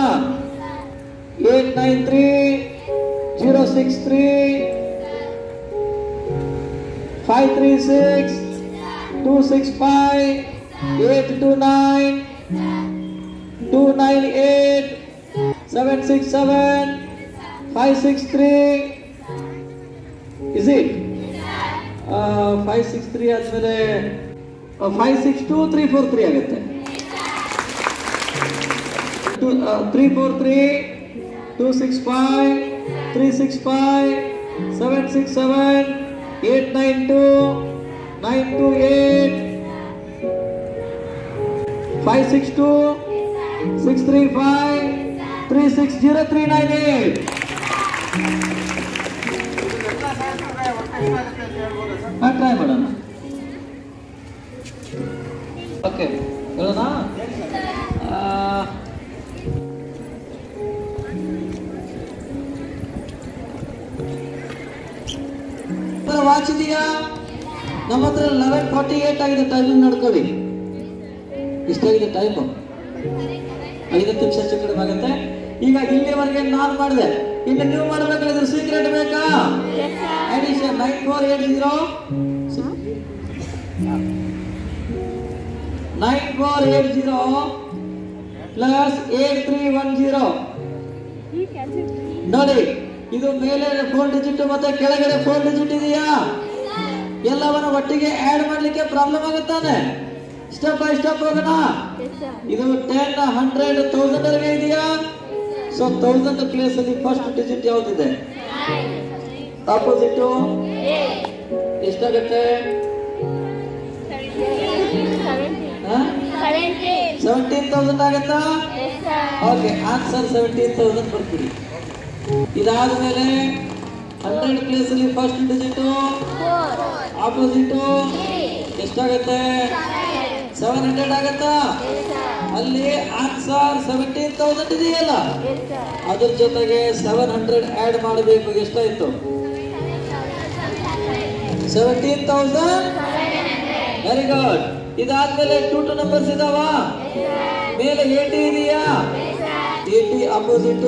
893, 063, 536, 265, 829, 298, 767, 563. Is it? 563 ಆದ್ಮೇಲೆ 562-343 ಆಗುತ್ತೆ. 343, 265, 365, 767, 892, 928, 562, 635, 360, 398. ಟ್ರೈ ಮಾಡೋಣ. ಓಕೆ, ಹೇಳೋಣ. ವಾಚ್ ಇದೆಯಾ? ನಮ್ಮ ಹತ್ರ 11:48 ಆಗಿದೆ. ಟೈಮಿಂಗ್ ನೋಡ್ಕೊಳ್ಳಿ. ಇಷ್ಟಾಗಿದೆ ಟೈಮು. 5 ನಿಮಿಷ ಹೆಚ್ಚು ಕಡಿಮೆ ಆಗುತ್ತೆ. ಈಗ ಇಲ್ಲಿವರೆಗೆ ನಾನು ಮಾಡಿದೆ. ಇನ್ನು ನೀವು ಮಾಡಬೇಕಾದ್ರೆ ಸೀಕ್ರೆಟ್ ಬೇಕಾ? Addition 9480 plus 8310. ನೋಡಿ, ಇದು ಮೇಲೆ 4 ಡಿಜಿಟ್ ಮತ್ತೆ ಕೆಳಗಡೆ 4 ಡಿಜಿಟ್ ಇದೆಯಾ? ಎಲ್ಲವನ್ನ ಒಟ್ಟಿಗೆ ಆಡ್ ಮಾಡ್ಲಿಕ್ಕೆ ಪ್ರಾಬ್ಲಮ್ ಆಗುತ್ತಾನೆ. ಸ್ಟೆಪ್ ಬೈ ಸ್ಟೆಪ್ ಹೋಗೋಣ. ಇದು 10, 100, 1000 ವರೆಗೆ ಇದೆಯಾ? ಸೊ 1000 ಪ್ಲೇಸ್ ಅಲ್ಲಿ ಫಸ್ಟ್ ಡಿಜಿಟ್ ಯಾವ್ದಿದೆ? ಆಪೋಸಿಟ್ ಎಷ್ಟಾಗುತ್ತೆ? 17,000 ಆಗುತ್ತಾ? ಓಕೆ, ಆನ್ಸರ್ 17,000 ಬರ್ತೀರಿ. ಇದಾದ್ಮೇಲೆ 100 ಪ್ಲೇಸ್ ಅಲ್ಲಿ ಫಸ್ಟ್ ಡಿಜಿಟ್ ಆಪೋಸಿಟ್ ಎಷ್ಟಾಗುತ್ತೆ? 700 ಆಗುತ್ತಾ? ಅಲ್ಲಿ ಆನ್ಸರ್ 17,000 ಇದೆಯಲ್ಲ, ಅದ್ರ ಜೊತೆಗೆ 700 ಆಡ್ ಮಾಡಬೇಕು. ಎಷ್ಟಾಯ್ತು? 17,000. Very good. ಇದಾದ್ಮೇಲೆ 2 ನಂಬರ್ಸ್ ಇದಾವ. ಮೇಲೆ 80 ಇದೆಯಾ? 80 ಆಪೋಸಿಟ್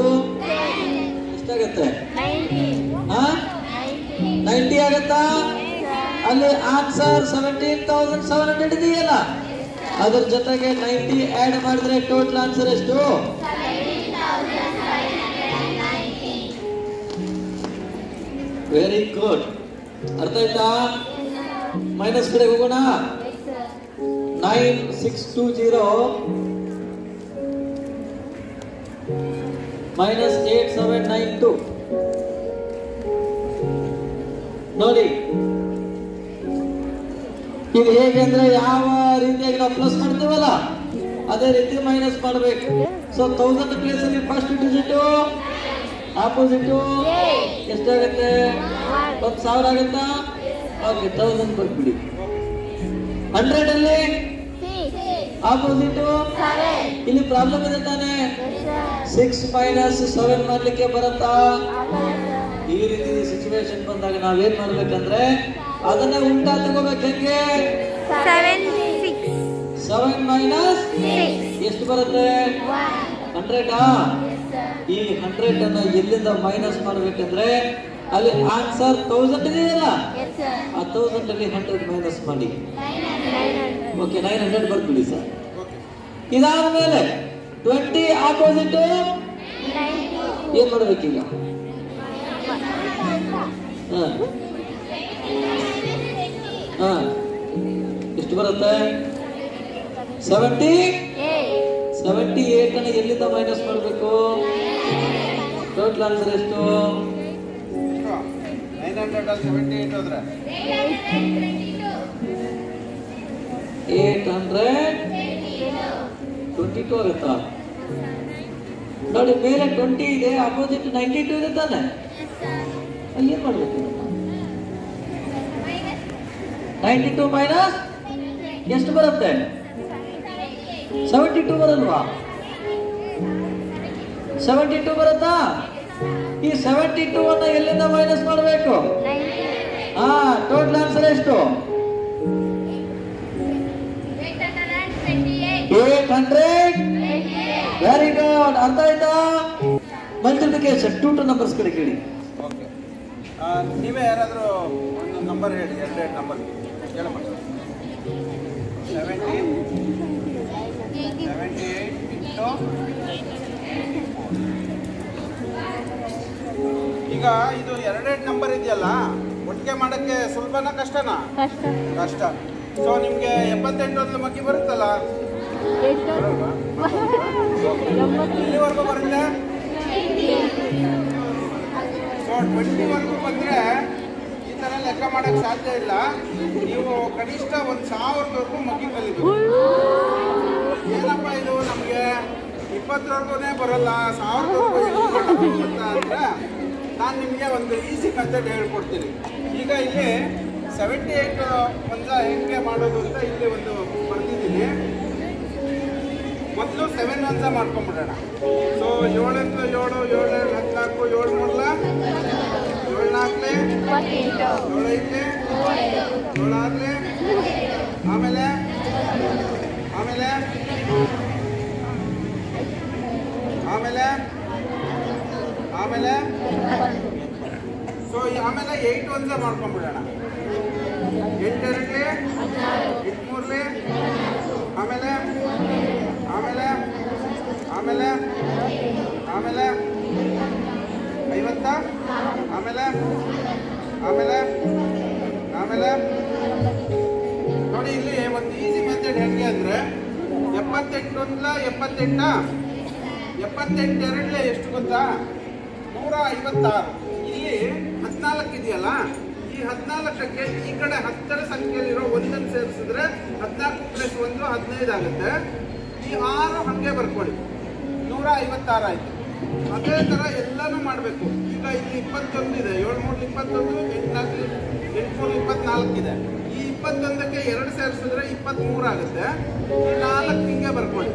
ಎಷ್ಟಾಗತ್ತೆ? 90 ಆಗತ್ತಾ? ಅಲ್ಲಿ ಆನ್ಸರ್ 17,700 ಇದೆಯಲ್ಲ, ಅದ್ರ ಜೊತೆಗೆ 90 ಆಡ್ ಮಾಡಿದ್ರೆ ಟೋಟಲ್ ಆನ್ಸರ್ ಎಷ್ಟು? Very good. ಅರ್ಥ ಆಯ್ತಾ? ಮೈನಸ್ ಕಡೆ ಹೋಗೋಣ. 9620 ಮೈನಸ್ 8792. ನೋಡಿ, ಇದು ಹೇಗೆ ಅಂದ್ರೆ ಯಾವ ರೀತಿಯಾಗಿ ನಾವು ಪ್ಲಸ್ ಮಾಡ್ತೀವಲ್ಲ ಅದೇ ರೀತಿ ಮೈನಸ್ ಮಾಡಬೇಕು. ಸೊ 1000 ಪ್ಲೇಸ್ ಅಲ್ಲಿ ಫಸ್ಟ್ ಡಿಜಿಟ್ ಆಪೋಸಿಟ್ ಎಷ್ಟಾಗುತ್ತೆ? 1000 ಆಗುತ್ತಾ? ಓಕೆ, 1000 ಬರ್ಬಿಡಿ. 100 ಅಲ್ಲಿ ಆಪೋಸಿಟ್ ಇಲ್ಲಿ ಪ್ರಾಬ್ಲಮ್ ಇದೆ ತಾನೆ? 6 ಮೈನಸ್ 7 ಮಾಡ್ಲಿಕ್ಕೆ ಬರುತ್ತಾ? ಈ ರೀತಿ ಸಿಚುವೇಶನ್ ಬಂದಾಗ ನಾವೇನ್ ಮಾಡ್ಬೇಕಂದ್ರೆ ಅದನ್ನೇ ಉಲ್ಟಾ ತಗೋಬೇಕು. ಹೆಂಗೆ? 7 ಮೈನಸ್ ಎಷ್ಟು ಬರುತ್ತೆ? 100. ಈ 100 ಅನ್ನ ಎಲ್ಲಿಂದ ಮೈನಸ್ ಮಾಡ್ಬೇಕಂದ್ರೆ ಅಲ್ಲಿ ಆನ್ಸರ್ 1000 ಇದೆಯಲ್ಲ, ಆ 1000 ಅಲ್ಲಿ 100 ಮೈನಸ್ ಮಾಡಿ. ಓಕೆ, 900 ಬರ್ಬಿಡಿ ಸರ್. ಇದಾದ್ಮೇಲೆ 20 ಆಪೋಸಿಟ್ ಏನ್ ಮಾಡ್ಬೇಕೀಗ? ಎಷ್ಟು ಬರುತ್ತೆ? 78 ಅನ್ನ ಎಲ್ಲಿಂದ ಮೈನಸ್ ಮಾಡಬೇಕು? ಟೋಟಲ್ ಆನ್ಸರ್ ಎಷ್ಟು? 978 ಹೋದ್ರೆ 822 ಆಗುತ್ತಾ? ನೋಡಿ, ಮೇಲೆ 20 ಇದೆ, ಅಪೋಸಿಟ್ 92 ಇದೆ ತಾನೆ? ಏನ್ ಮಾಡ್ಬೇಕು? 92 ಮೈನಸ್ ಎಷ್ಟು ಬರುತ್ತೆ? 72 ಬರಲ್ವಾ? 72 ಬರುತ್ತಾ? ಈ 72 ಅನ್ನ ಎಲ್ಲಿಂದ ಮೈನಸ್ ಮಾಡಬೇಕು? ಟೋಟಲ್ ಆನ್ಸರ್ ಎಷ್ಟು? 800. Very good. ಅರ್ಥ ಆಯ್ತಾ? ಮಲ್ಟಿಪ್ಲಿಕೇಶನ್ 2 ನಂಬರ್ಸ್ ಕಡೆ ಕೇಳಿ. ಓಕೆ, ನೀವೇ ಯಾರಾದರೂ ಒಂದು ನಂಬರ್ ಹೇಳಿ, 2 ನಂಬರ್ ಹೇಳಮ್ಮ. 78 ಈಗ ಇದು 2 ನಂಬರ್ ಇದೆಯಲ್ಲ, ಒಟ್ಟಿಗೆ ಮಾಡೋಕ್ಕೆ ಸುಲಭನಾ ಕಷ್ಟನಾ? ಕಷ್ಟ. ಸೊ ನಿಮಗೆ 78 ಒಂದು ಮಗ್ಗಿ ಬರುತ್ತಲ್ಲ, ಎಲ್ಲಿವರೆಗೂ ಬರುತ್ತೆ? ಸೊ 20ವರೆಗೂ ಬಂದರೆ ಈ ಥರ ಲೆಕ್ಕ ಮಾಡೋಕ್ಕೆ ಸಾಧ್ಯ ಇಲ್ಲ. ನೀವು ಕನಿಷ್ಠ 1000ವರೆಗೂ ಮಗ್ಗಿ ಕಲಿಬೇಕು. ಏನಪ್ಪ ಇದು ನಮಗೆ 20ವರೆಗೂ ಬರಲ್ಲ, 1000ವರೆಗೂ ಅಂತ ಅಂದರೆ ನಾನು ನಿಮಗೆ ಒಂದು ಈಸಿ ಮೆಥಡ್ ಹೇಳ್ಕೊಡ್ತೀನಿ. ಈಗ ಇಲ್ಲಿ 78 ಒಂದು ಹೆಂಗೆ ಮಾಡೋದು ಅಂತ ಇಲ್ಲಿ ಒಂದು ಬರ್ತಿದ್ದೀನಿ. ಮೊದಲು 7 1 ಮಾಡ್ಕೊಂಬಿಡೋಣ. ಸೊ 7 7 7 7 14 7 3 7 4 7 5 ಏಳಾಗ್ಲಿ ಆಮೇಲೆ ಆಮೇಲೆ ಆಮೇಲೆ ಆಮೇಲೆ ಸೊ ಆಮೇಲೆ 8 ಒಂದೇ ಮಾಡ್ಕೊಂಡ್ಬಿಡೋಣ. 8 ಎರಡ್ಲಿ 8 ಮೂರ್ಲಿ ಆಮೇಲೆ ಆಮೇಲೆ ಆಮೇಲೆ ಆಮೇಲೆ 50 ಆಮೇಲೆ ಆಮೇಲೆ ಆಮೇಲೆ ನೋಡಿ ಇಲ್ಲಿ ಒಂದು ಈಸಿ ಮೆಥಡ್ ಹೆಂಗೆ ಅಂದ್ರೆ 78 ಒಂದ್ಲ 78 78 ಎರಡ್ಲೆ ಎಷ್ಟು ಗೊತ್ತಾ 156. ಇಲ್ಲಿ 14 ಇದೆಯಲ್ಲ, ಈ 14ಕ್ಕೆ ಈ ಕಡೆ 10ರ ಸಂಖ್ಯೆಯಲ್ಲಿರೋ ಒಂದನ್ನು ಸೇರಿಸಿದ್ರೆ 14 + 1 15 ಆಗುತ್ತೆ. ಈ 6 ಹಂಗೆ ಬರ್ಕೊಳ್ಳಿ, 156 ಆಯ್ತು. ಅದೇ ತರ ಎಲ್ಲಾನು ಮಾಡಬೇಕು. ಈಗ ಇಲ್ಲಿ 21 ಇದೆ, 7 3 21, 8 4 24 ಇದೆ. ಈ 21ಕ್ಕೆ 2 ಸೇರಿಸಿದ್ರೆ 23 ಆಗುತ್ತೆ. ಈ 4 ಹಿಂಗೆ ಬರ್ಕೊಳ್ಳಿ.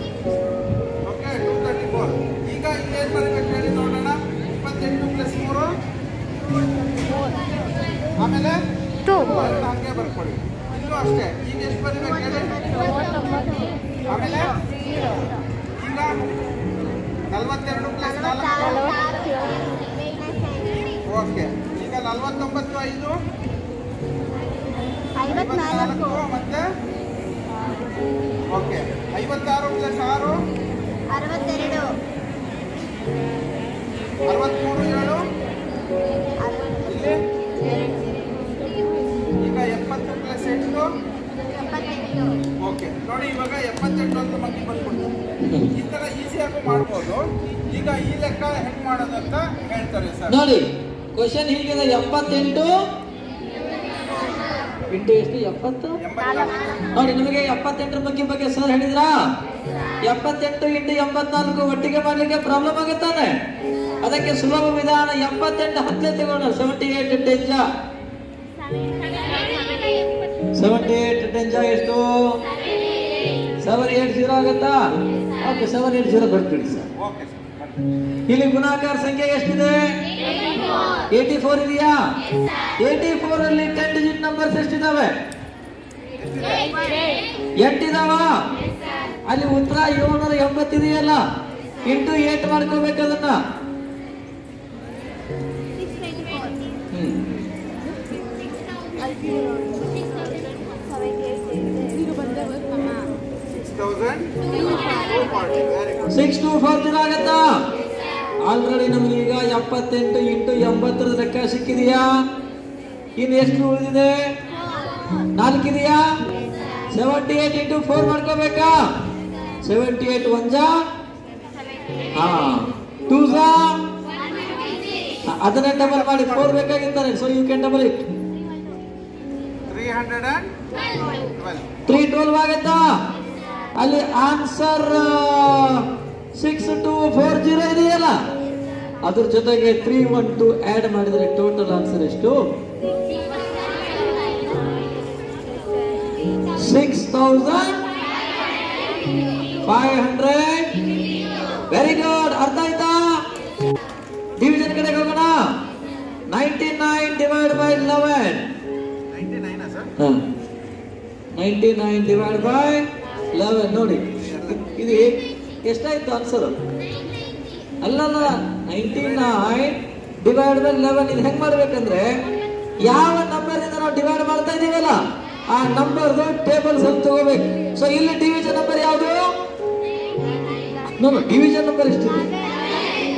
ಓಕೆ, 234. ಈಗ ಇಲ್ಲಿ ಏನ್ ಬರಬೇಕು ಹೇಳಿ ನೋಡೋಣ. 28 + 3 ಆಮೇಲೆ 2 ಹಂಗೆ ಬರ್ಕೊಳ್ಳಿ. ಇಲ್ಲೂ ಅಷ್ಟೇ. ಈಗ ಎಷ್ಟು ಬರಬೇಕು ಹೇಳಿ. ಆಮೇಲೆ ಈಗ 42 + 4 ಓಕೆ. ಈಗ 49 5 54 ಮತ್ತೆ ಓಕೆ. 56 + 6 62 63 7 ಇಲ್ಲಿ ಈಗ 70 + 8 78 ಓಕೆ. ನೋಡಿ ಇವಾಗ 78 ಒಂದು ಮಗ್ಗಿ ಬಂದ್ಬಿಡ್ತು. ಈ ತರ ಈಸಿಯಾಗಿ ಮಾಡ್ಬೋದು. ಈಗ ಈ ಲೆಕ್ಕ ಹೆಂಗ್ ಮಾಡೋದು ಅಂತ ಹೇಳ್ತಾರೆ ಸರ್. ನೋಡಿ ಕ್ವಶನ್ ಹೀಗಿದೆ. 78 ಇಂಟು ಎಷ್ಟು 70. ನೋಡಿ ನಿಮಗೆ 78ರ ಬಗ್ಗೆ ಸರ್ ಹೇಳಿದ್ರಾ? 78 ಇಂಟು 84 ಒಟ್ಟಿಗೆ ಮಾಡ್ಲಿಕ್ಕೆ ಪ್ರಾಬ್ಲಮ್ ಆಗುತ್ತಾನೆ. ಅದಕ್ಕೆ ಸುಲಭ ವಿಧಾನ 78 ಹತ್ತೇ ತಗೋಣ. 78 10 78 10 ಎಷ್ಟು 780 ಆಗುತ್ತಾ? ಓಕೆ, 780 ಬರ್ತೀವಿ ಸರ್. Okay sir. ಇಲ್ಲಿ ಗುಣಾಕಾರ ಸಂಖ್ಯೆ ಎಷ್ಟಿದೆ? 84 ಇದೆಯಾ? 84 ಅಲ್ಲಿ 10 ಡಿಜಿಟ್ ನಂಬರ್ಸ್ ಎಷ್ಟಿದಾವೆ? 8 ಇದಾವ. ಅಲ್ಲಿ ಉತ್ತರ 780 ಇದೆಯಲ್ಲ, ಇಂಟು 8 ಮಾಡ್ಕೋಬೇಕು ಅದನ್ನ. 6240 ಆಗತ್ತಾ? ಆಲ್ರೆಡಿ ನಮಗೆ ಈಗ 78 ಇಂಟು 80 ಲೆಕ್ಕ ಸಿಕ್ಕಿದೆಯಾ? ಇನ್ನು ಎಷ್ಟು ಉಳಿದಿದೆ? 4 ಇದೆಯಾ? 78 ಇಂಟು 4 ಮಾಡ್ಕೋಬೇಕಾ? 78 1 2 ಅದನ್ನ ಡಬಲ್ ಮಾಡಿ 4 ಬೇಕಾಗಿರ್ತಾರೆ. So you can double it. 312 ಆಗತ್ತಾ? ಅಲ್ಲಿ ಆನ್ಸರ್ 6240 ಇದೆಯಲ್ಲ, ಅದ್ರ ಜೊತೆಗೆ 312 ಆಡ್ ಮಾಡಿದ್ರೆ ಟೋಟಲ್ ಆನ್ಸರ್ ಎಷ್ಟು? 6500. Very good. ಅರ್ಥ ಆಯ್ತಾ? ಡಿವಿಷನ್ ಕಡೆಗೆ ಹೋಗೋಣ. 99 ಡಿವೈಡ್ ಬೈ 11. 99 ಡಿವೈಡ್ ಬೈ 11 ನೋಡಿ ಇದು ಎಷ್ಟಾಯ್ತು ಆನ್ಸರ್? ಅಲ್ಲಲ್ಲ, 99 ಡಿವೈಡ್ ಬೈ 11. ಇದು ಹೆಂಗ್ ಮಾಡ್ಬೇಕಂದ್ರೆ ಯಾವ ನಂಬರ್ ಇಂದ ನಾವು ಡಿವೈಡ್ ಮಾಡ್ತಾ ಇದೀವಲ್ಲ ಆ ನಂಬರ್ ಟೇಬಲ್ಸ್ ಅಲ್ಲಿ ತಗೋಬೇಕು. ಸೊ ಇಲ್ಲಿ ಡಿವಿಷನ್ ನಂಬರ್ ಯಾವುದು? ನೋಡಿ ಡಿವಿಷನ್ ನಂಬರ್ ಎಷ್ಟಿದೆ?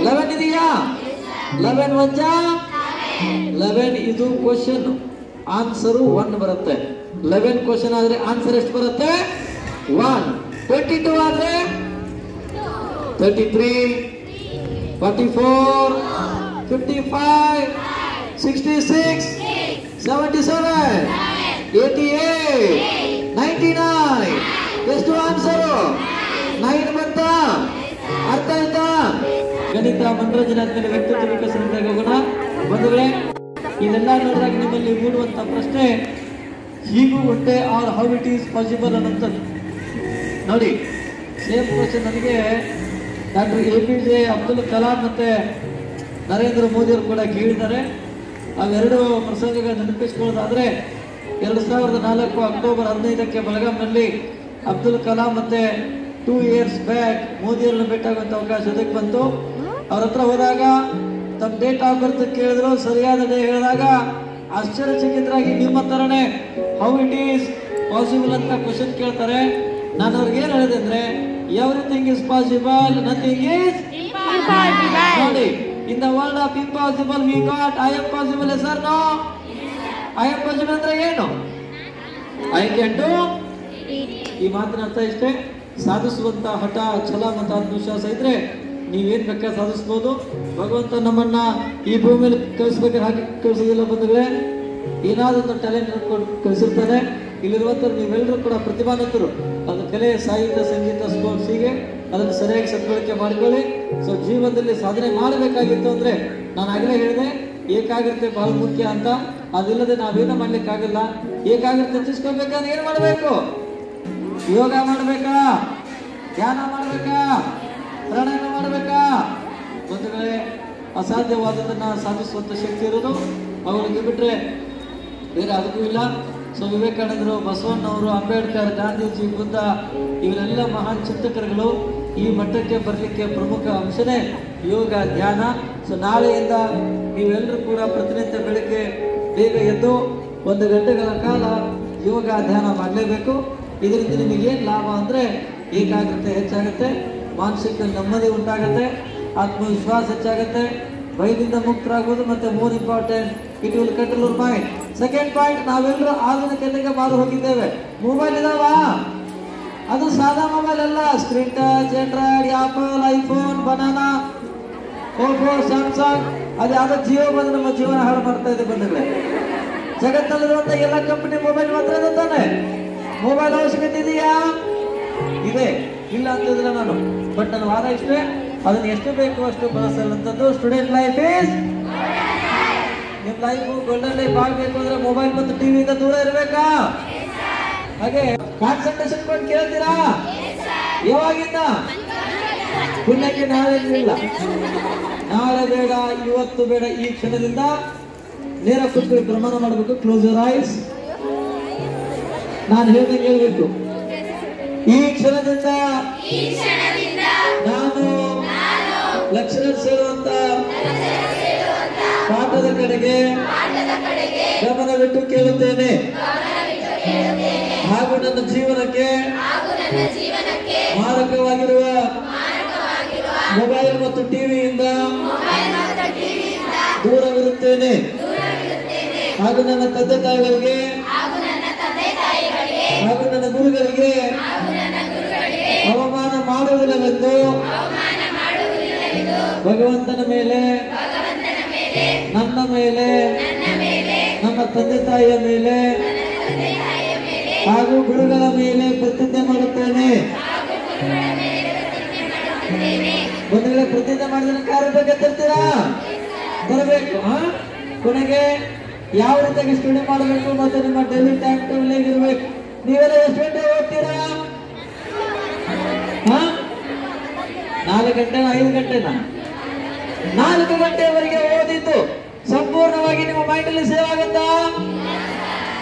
11 ಇದೆಯಾ? 11 1 11. ಇದು ಕ್ವಶನ್ ಆನ್ಸರ್ 1 ಬರುತ್ತೆ. 11 ಕ್ವಶನ್ ಆದ್ರೆ ಆನ್ಸರ್ ಎಷ್ಟು ಬರುತ್ತೆ? 1. 22 ಆದ್ರೆ 33, 44, 55, 66, 77, 88, 99. ಎಷ್ಟು ಆನ್ಸರ್? 9 ಬಂತ. ಅರ್ಥ ಆಯ್ತಾ? ಗಣಿತ ಮನೋರಂಜನೆ ಆದ್ಮೇಲೆ ವ್ಯಕ್ತಿತ್ವ ವಿಕಸನಕ್ಕೆ ಹೋಗೋಣ. ಬಂಧುಗಳೇ, ಇದೆಲ್ಲ ನೋಡಿದಾಗ ನಿಮ್ಮಲ್ಲಿ ಮೂಡುವಂತ ಪ್ರಶ್ನೆ ಹೀಗೂ ಉಂಟೆ or how it is possible ಅನ್ನೋಂಥದ್ದು. ನೋಡಿ, ಸೇಮ್ ಕ್ವಶನ್ ನನಗೆ ಡಾಕ್ಟರ್ APJ ಅಬ್ದುಲ್ ಕಲಾಂ ಮತ್ತೆ ನರೇಂದ್ರ ಮೋದಿ ಅವರು ಕೂಡ ಕೇಳಿದ್ದಾರೆ. ಅವೆರಡು ಪ್ರಸಂಗಗಳು ನೆನಪಿಸ್ಕೊಳ್ಳೋದಾದ್ರೆ 2004 ಅಕ್ಟೋಬರ್ 15ಕ್ಕೆ ಬೆಳಗಾಂನಲ್ಲಿ ಅಬ್ದುಲ್ ಕಲಾಂ ಮತ್ತೆ 2 years ಬ್ಯಾಕ್ ಮೋದಿಯವರನ್ನು ಭೇಟಿಯಾಗುವಂತ ಅವಕಾಶ ಒದಗಿ ಬಂತು. ಅವ್ರ ಹತ್ರ ಹೋದಾಗ ತಮ್ಮ ಡೇಟ್ ಆಫ್ ಬರ್ತ್ ಕೇಳಿದ್ರು, ಸರಿಯಾದ ಡೇ ಹೇಳಿದಾಗ ಆಶ್ಚರ್ಯಚಕಿತರಾಗಿ ನಿಮ್ಮ ತರನೇ ಹೌ ಇಟ್ ಈಸ್ ಪಾಸಿಬಲ್ ಅಂತ ಕ್ವಶನ್ ಕೇಳ್ತಾರೆ. ನಾನು ಅವ್ರಿಗೆ ಏನ್ ಹೇಳಿದೆ ಅಂದ್ರೆ everything is possible, nothing is ನೋಡಿ. In the world of impossible we got I am possible. Sir no I am possible ಅಂದ್ರೆ ಏನು? I can do. ಈ ಮಾತಿನ ಅರ್ಥ ಇಷ್ಟೇ, ಸಾಧಿಸುವಂತ ಹಠ, ಛಲ ಮತ್ತು ಆತ್ಮವಿಶ್ವಾಸ ಇದ್ರೆ ನೀವೇನ್ ಬೇಕಾದ್ರೆ ಸಾಧಿಸ್ಬೋದು. ಭಗವಂತ ನಮ್ಮನ್ನ ಈ ಭೂಮಿಯಲ್ಲಿ ಕಳಿಸ್ಬೇಕಾದ್ರೆ ಹಾಕಿ ಕಳಿಸೋದಿಲ್ಲ ಬಂಧುಗಳೇ, ಏನಾದೊಂದು ಟ್ಯಾಲೆಂಟ್ ಕಳಿಸಿರ್ತಾನೆ. ಇಲ್ಲಿರುವಂತರು ನೀವೆಲ್ಲರೂ ಕೂಡ ಪ್ರತಿಭಾವಂತರು. ಅದು ಕಲೆ, ಸಾಹಿತ್ಯ, ಸಂಗೀತ, ಸ್ಪೋರ್ಟ್ಸ್, ಹೀಗೆ ಅದನ್ನು ಸರಿಯಾಗಿ ಸದ್ಬಳಕೆ ಮಾಡ್ಕೊಳ್ಳಿ. ಸೊ ಜೀವನದಲ್ಲಿ ಸಾಧನೆ ಮಾಡಬೇಕಾಗಿತ್ತು ಅಂದ್ರೆ ನಾನು ಆಗಲೇ ಹೇಳಿದೆ ಏಕಾಗ್ರತೆ ಬಹಳ ಮುಖ್ಯ ಅಂತ. ಅದಿಲ್ಲದೆ ನಾವೇನು ಮಾಡ್ಲಿಕ್ಕಾಗಲ್ಲ. ಏಕಾಗ್ರತೆ ಹೆಚ್ಚಿಸ್ಕೊಳ್ಬೇಕಾದ್ರೆ ಏನ್ ಮಾಡ್ಬೇಕು? ಯೋಗ ಮಾಡ್ಬೇಕಾ, ಧ್ಯಾನ ಮಾಡ್ಬೇಕಾ, ಪ್ರಾಣಾಯಾಮ ಮಾಡ್ಬೇಕಾ? ಬಂಧುಗಳೇ, ಅಸಾಧ್ಯವಾದದನ್ನ ಸಾಧಿಸುವಂತ ಶಕ್ತಿ ಇರೋದು ಅವರಿಗೆ ಬಿಟ್ರೆ ಬೇರೆ ಅದಕ್ಕೂ ಇಲ್ಲ. ಸೊ ವಿವೇಕಾನಂದರು, ಬಸವಣ್ಣವರು, ಅಂಬೇಡ್ಕರ್, ಗಾಂಧೀಜಿ, ಬುದ್ಧ ಇವರೆಲ್ಲ ಮಹಾನ್ ಚಿಂತಕರುಗಳು. ಈ ಮಟ್ಟಕ್ಕೆ ಬರಲಿಕ್ಕೆ ಪ್ರಮುಖ ಅಂಶನೇ ಯೋಗ, ಧ್ಯಾನ. ಸೊ ನಾಳೆಯಿಂದ ನೀವೆಲ್ಲರೂ ಕೂಡ ಪ್ರತಿನಿತ್ಯ ಬೆಳಿಗ್ಗೆ ಬೇಗ ಎದ್ದು 1 ಗಂಟೆಗಳ ಕಾಲ ಯೋಗ ಧ್ಯಾನ ಮಾಡಲೇಬೇಕು. ಇದರಿಂದ ನಿಮಗೇನು ಲಾಭ ಅಂದರೆ ಏಕಾಗ್ರತೆ ಹೆಚ್ಚಾಗುತ್ತೆ, ಮಾನಸಿಕ ನೆಮ್ಮದಿ ಉಂಟಾಗುತ್ತೆ, ಆತ್ಮವಿಶ್ವಾಸ ಹೆಚ್ಚಾಗುತ್ತೆ, ಭಯದಿಂದ ಮುಕ್ತರಾಗೋದು, ಮತ್ತೆ more important it will control your mind. Second point, ನಾವೆಲ್ಲರೂ ಆಧುನಿಕತೆಗೆ ಮಾರು ಹೋಗಿದ್ದೇವೆ. ಮೊಬೈಲ್ ಇದಾವ, ಅದು ಸಾದಾ ಮೊಬೈಲ್ ಅಲ್ಲ. Screen touch, Android, apple, iPhone, banana, Oppo, Samsung, ಅದು ಯಾವ್ದೋ ಜಿಯೋ ಬಂದು ನಮ್ಮ ಜೀವನ ಹಾಳು ಮಾಡ್ತಾ ಇದೆ ಬಂಧುಗಳೇ. ಜಗತ್ತಲ್ಲಿರುವಂತ ಎಲ್ಲ ಕಂಪನಿ ಮೊಬೈಲ್ ಮಾತ್ರ ತಾನೆ. ಮೊಬೈಲ್ ಅವಶ್ಯಕತೆ ಇದೆಯಾ? ಇದೆ, ಇಲ್ಲ ಅಂತಿದ್ರೆ ನಾನು. ಬಟ್ ನನ್ನ ವಾದ ಇಷ್ಟೇ, ಅದನ್ನ ಎಷ್ಟು ಬೇಕು ಅಷ್ಟು ಬಳಸಲ್ಲಂಥದ್ದು. ಸ್ಟೂಡೆಂಟ್ ಲೈಫ್ ಈಸ್, ನಿಮ್ ಲೈಫ್ ಗೋಲ್ಡನ್ ಲೈಫ್ ಆಗಬೇಕು ಅಂದ್ರೆ ಮೊಬೈಲ್ ಮತ್ತು ಟಿವಿಯಿಂದ ದೂರ ಇರಬೇಕಾ? ಹಾಗೆ ಕಾನ್ಸಂಟ್ರೇಷನ್ ಕೊಟ್ಟು ಕೇಳ್ತೀರಾ? ಯಾವಾಗಿಂದ? ಪುಣ್ಯಕ್ಕೆ ನಾಳೆ ಇಲ್ಲ, ನಾಳೆ ಬೇಡ, ಇವತ್ತು ಬೇಡ, ಈ ಕ್ಷಣದಿಂದ ನೇರ ಕೂತ್ಕೊಂಡು ಪ್ರಮಾಣ ಮಾಡಬೇಕು. Close your eyes. ನಾನು ಹೇಳ್ದಂಗೆ ಹೇಳ್ಬೇಕು. ಈ ಕ್ಷಣದಿಂದ ನಾನು ಲೆಕ್ಚರರ್ಸ್ ಹೇಳುವಂತ ಪಾಠದ ಕಡೆಗೆ ಗಮನವಿಟ್ಟು ಕೇಳುತ್ತೇನೆ, ಹಾಗೂ ನನ್ನ ಜೀವನಕ್ಕೆ ಮಾರಕವಾಗಿರುವ ಮೊಬೈಲ್ ಮತ್ತು ಟಿವಿಯಿಂದ ದೂರವಿರುತ್ತೇನೆ, ಹಾಗೂ ನನ್ನ ತಂದೆ ತಾಯಿಗಳಿಗೆ ಹಾಗೂ ನನ್ನ ಗುರುಗಳಿಗೆ ಅವಮಾನ ಮಾಡುವುದಿಲ್ಲವೆಂದು ಭಗವಂತನ ಮೇಲೆ, ನನ್ನ ಮೇಲೆ, ನನ್ನ ತಂದೆ ತಾಯಿಯ ಮೇಲೆ ಹಾಗೂ ಗುರುಗಳ ಮೇಲೆ ಪ್ರತಿಜ್ಞೆ ಮಾಡುತ್ತೇನೆ. ಬಂಧುಗಳೇ, ಪ್ರತಿಜ್ಞೆ ಮಾಡಿದ ಕಾರ್ಯ ಬಗ್ಗೆ ತರ್ತೀರಾ? ಬರಬೇಕು. ಕೊನೆಗೆ ಯಾವ ರೀತಿಯಾಗಿ ಸ್ಟಡಿ ಮಾಡಬೇಕು ಮತ್ತೆ ನಿಮ್ಮ ಡೈಲಿ ಟೈಮ್ ಟೇಬಲ್ ಹೇಗಿರ್ಬೇಕು? ನೀವೆಲ್ಲ ಎಷ್ಟು ಗಂಟೆ ಓದ್ತೀರಾ? 4 ಗಂಟೆನಾ 5 ಗಂಟೆನಾ? 4 ಗಂಟೆವರೆಗೆ ಓದಿದ್ದು ಸಂಪೂರ್ಣವಾಗಿ ನಿಮ್ಮ ಮೈಂಡ್ ಅಲ್ಲಿ ಸೇವ್ ಆಗುತ್ತಾ?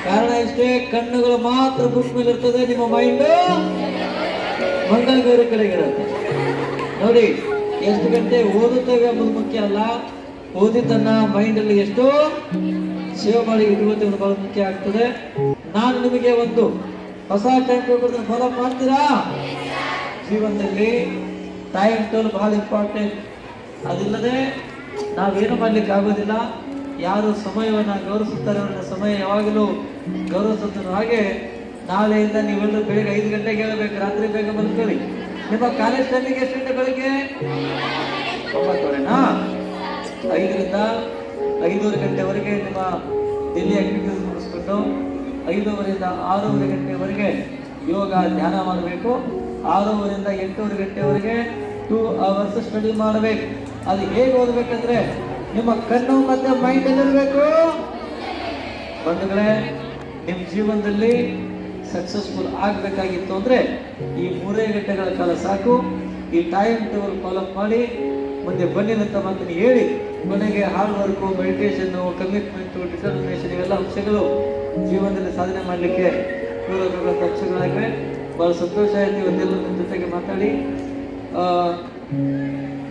ಕಾರಣ ಇಷ್ಟೇ, ಕಣ್ಣುಗಳು ಮಾತ್ರ ಬುಕ್ ಮೇಲೆ ಇರ್ತದೆ, ನಿಮ್ಮ ಮೈಂಡ್ ಮಂಗಳಗೌರಿ ಕಡೆಗಿರುತ್ತೆ. ನೋಡಿ, ಎಷ್ಟು ಗಂಟೆ ಓದುತ್ತೇವೆ ಎಂಬುದು ಮುಖ್ಯ ಅಲ್ಲ, ಓದಿದ್ದನ್ನ ಮೈಂಡ್ ಅಲ್ಲಿ ಎಷ್ಟು ಸೇವ್ ಮಾಡಿ ಇಡುವುದು ಬಹಳ ಮುಖ್ಯ ಆಗ್ತದೆ. ನಾನು ನಿಮಗೆ ಒಂದು ಹೊಸ ಟೈಮ್ ಟೇಬಲ್ ಫಾಲೋ ಮಾಡ್ತೀರಾ? ಜೀವನದಲ್ಲಿ ಟೈಮ್ ಟೇಬಲ್ ಬಹಳ ಇಂಪಾರ್ಟೆಂಟ್. ಅದಿಲ್ಲದೆ ನಾವೇನು ಮಾಡ್ಲಿಕ್ಕೆ ಆಗೋದಿಲ್ಲ. ಯಾರು ಸಮಯವನ್ನು ಗೌರವಿಸುತ್ತಾರೆ ಅವರ ಸಮಯ ಯಾವಾಗಲೂ ಗೌರವಿಸುತ್ತೆ. ಹಾಗೆ ನಾಳೆಯಿಂದ ನೀವೆಲ್ಲರೂ ಬೆಳಿಗ್ಗೆ 5 ಗಂಟೆಗೆ ಹೇಳಬೇಕು, ರಾತ್ರಿ ಬೇಗ ಮಲ್ಕೊಳ್ಳಿ. ನಿಮ್ಮ ಕಾಲೇಜ್ ಟೈಮಿಗೆ ಎಷ್ಟು ಗಂಟೆ? ಬೆಳಿಗ್ಗೆ 9:30ನಾ? 5ರಿಂದ 5:30 ಗಂಟೆವರೆಗೆ ನಿಮ್ಮ ಡೈಲಿ ಆಕ್ಟಿವಿಟೀಸ್ ಮುಗಿಸ್ಕೊಂಡು 5:30ರಿಂದ 6:30 ಗಂಟೆವರೆಗೆ ಯೋಗ ಧ್ಯಾನ ಮಾಡಬೇಕು. 6:30ರಿಂದ 8:30 ಗಂಟೆವರೆಗೆ 2 ಅವರ್ಸ್ ಸ್ಟಡಿ ಮಾಡಬೇಕು. ಅದು ಹೇಗೆ ಓದಬೇಕಂದ್ರೆ ನಿಮ್ಮ ಕಣ್ಣು ಮತ್ತೆ ಮೈಂಡ್ ಎಲ್ಲಿರಬೇಕು? ಬಂಧುಗಳೇ, ನಿಮ್ಮ ಜೀವನದಲ್ಲಿ ಸಕ್ಸಸ್ಫುಲ್ ಆಗಬೇಕಾಗಿತ್ತು ಅಂದ್ರೆ ಈ 3 ಗಂಟೆಗಳ ಕಾಲ ಸಾಕು. ಈ ಟೈಮ್ ಟೇಬಲ್ ಫಾಲೋ ಮಾಡಿ ಮುಂದೆ ಬನ್ನಿನಂತ ಮಾತನ್ನು ಹೇಳಿ ಕೊನೆಗೆ hard work, meditation, commitment, determination ಇವೆಲ್ಲ ಅಂಶಗಳು ಜೀವನದಲ್ಲಿ ಸಾಧನೆ ಮಾಡಲಿಕ್ಕೆ ಪೂರಕ ಅಕ್ಷರಗಳಾಗಿವೆ. ಬಹಳ ಸಂತೋಷ ಆಯಿತು ಇವತ್ತೆಲ್ಲರೂ ನಿಮ್ಮ ಜೊತೆಗೆ ಮಾತಾಡಿ.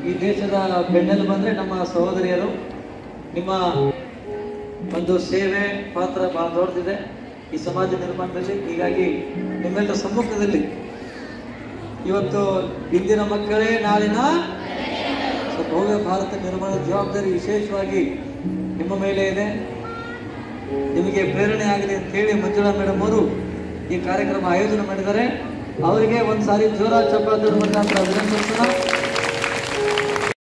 ಈ ದೇಶದ ಬೆನ್ನೆಲು ಬಂದರೆ ನಮ್ಮ ಸಹೋದರಿಯರು. ನಿಮ್ಮ ಒಂದು ಸೇವೆ ಪಾತ್ರ ಬಹಳ ದೊಡ್ಡದಿದೆ ಈ ಸಮಾಜ ನಿರ್ಮಾಣದಲ್ಲಿ. ಹೀಗಾಗಿ ನಿಮ್ಮೆಲ್ಲರ ಸಮ್ಮುಖದಲ್ಲಿ ಇವತ್ತು ಇಂದಿನ ಮಕ್ಕಳೇ ನಾಳಿನ ಭವ್ಯ ಭಾರತ ನಿರ್ಮಾಣದ ಜವಾಬ್ದಾರಿ ವಿಶೇಷವಾಗಿ ನಿಮ್ಮ ಮೇಲೆ ಇದೆ. ನಿಮಗೆ ಪ್ರೇರಣೆ ಆಗಲಿ ಅಂತೇಳಿ ಮಂಜುಳಾ ಮೇಡಮ್ ಅವರು ಈ ಕಾರ್ಯಕ್ರಮ ಆಯೋಜನೆ ಮಾಡಿದ್ದಾರೆ. ಅವರಿಗೆ ಒಂದು ಸಾರಿ ಜೋರಾದ ಚಪ್ಪಾಳೆ ಮುಖಾಂತರ ಅಭಿನಂದಿಸೋಣ.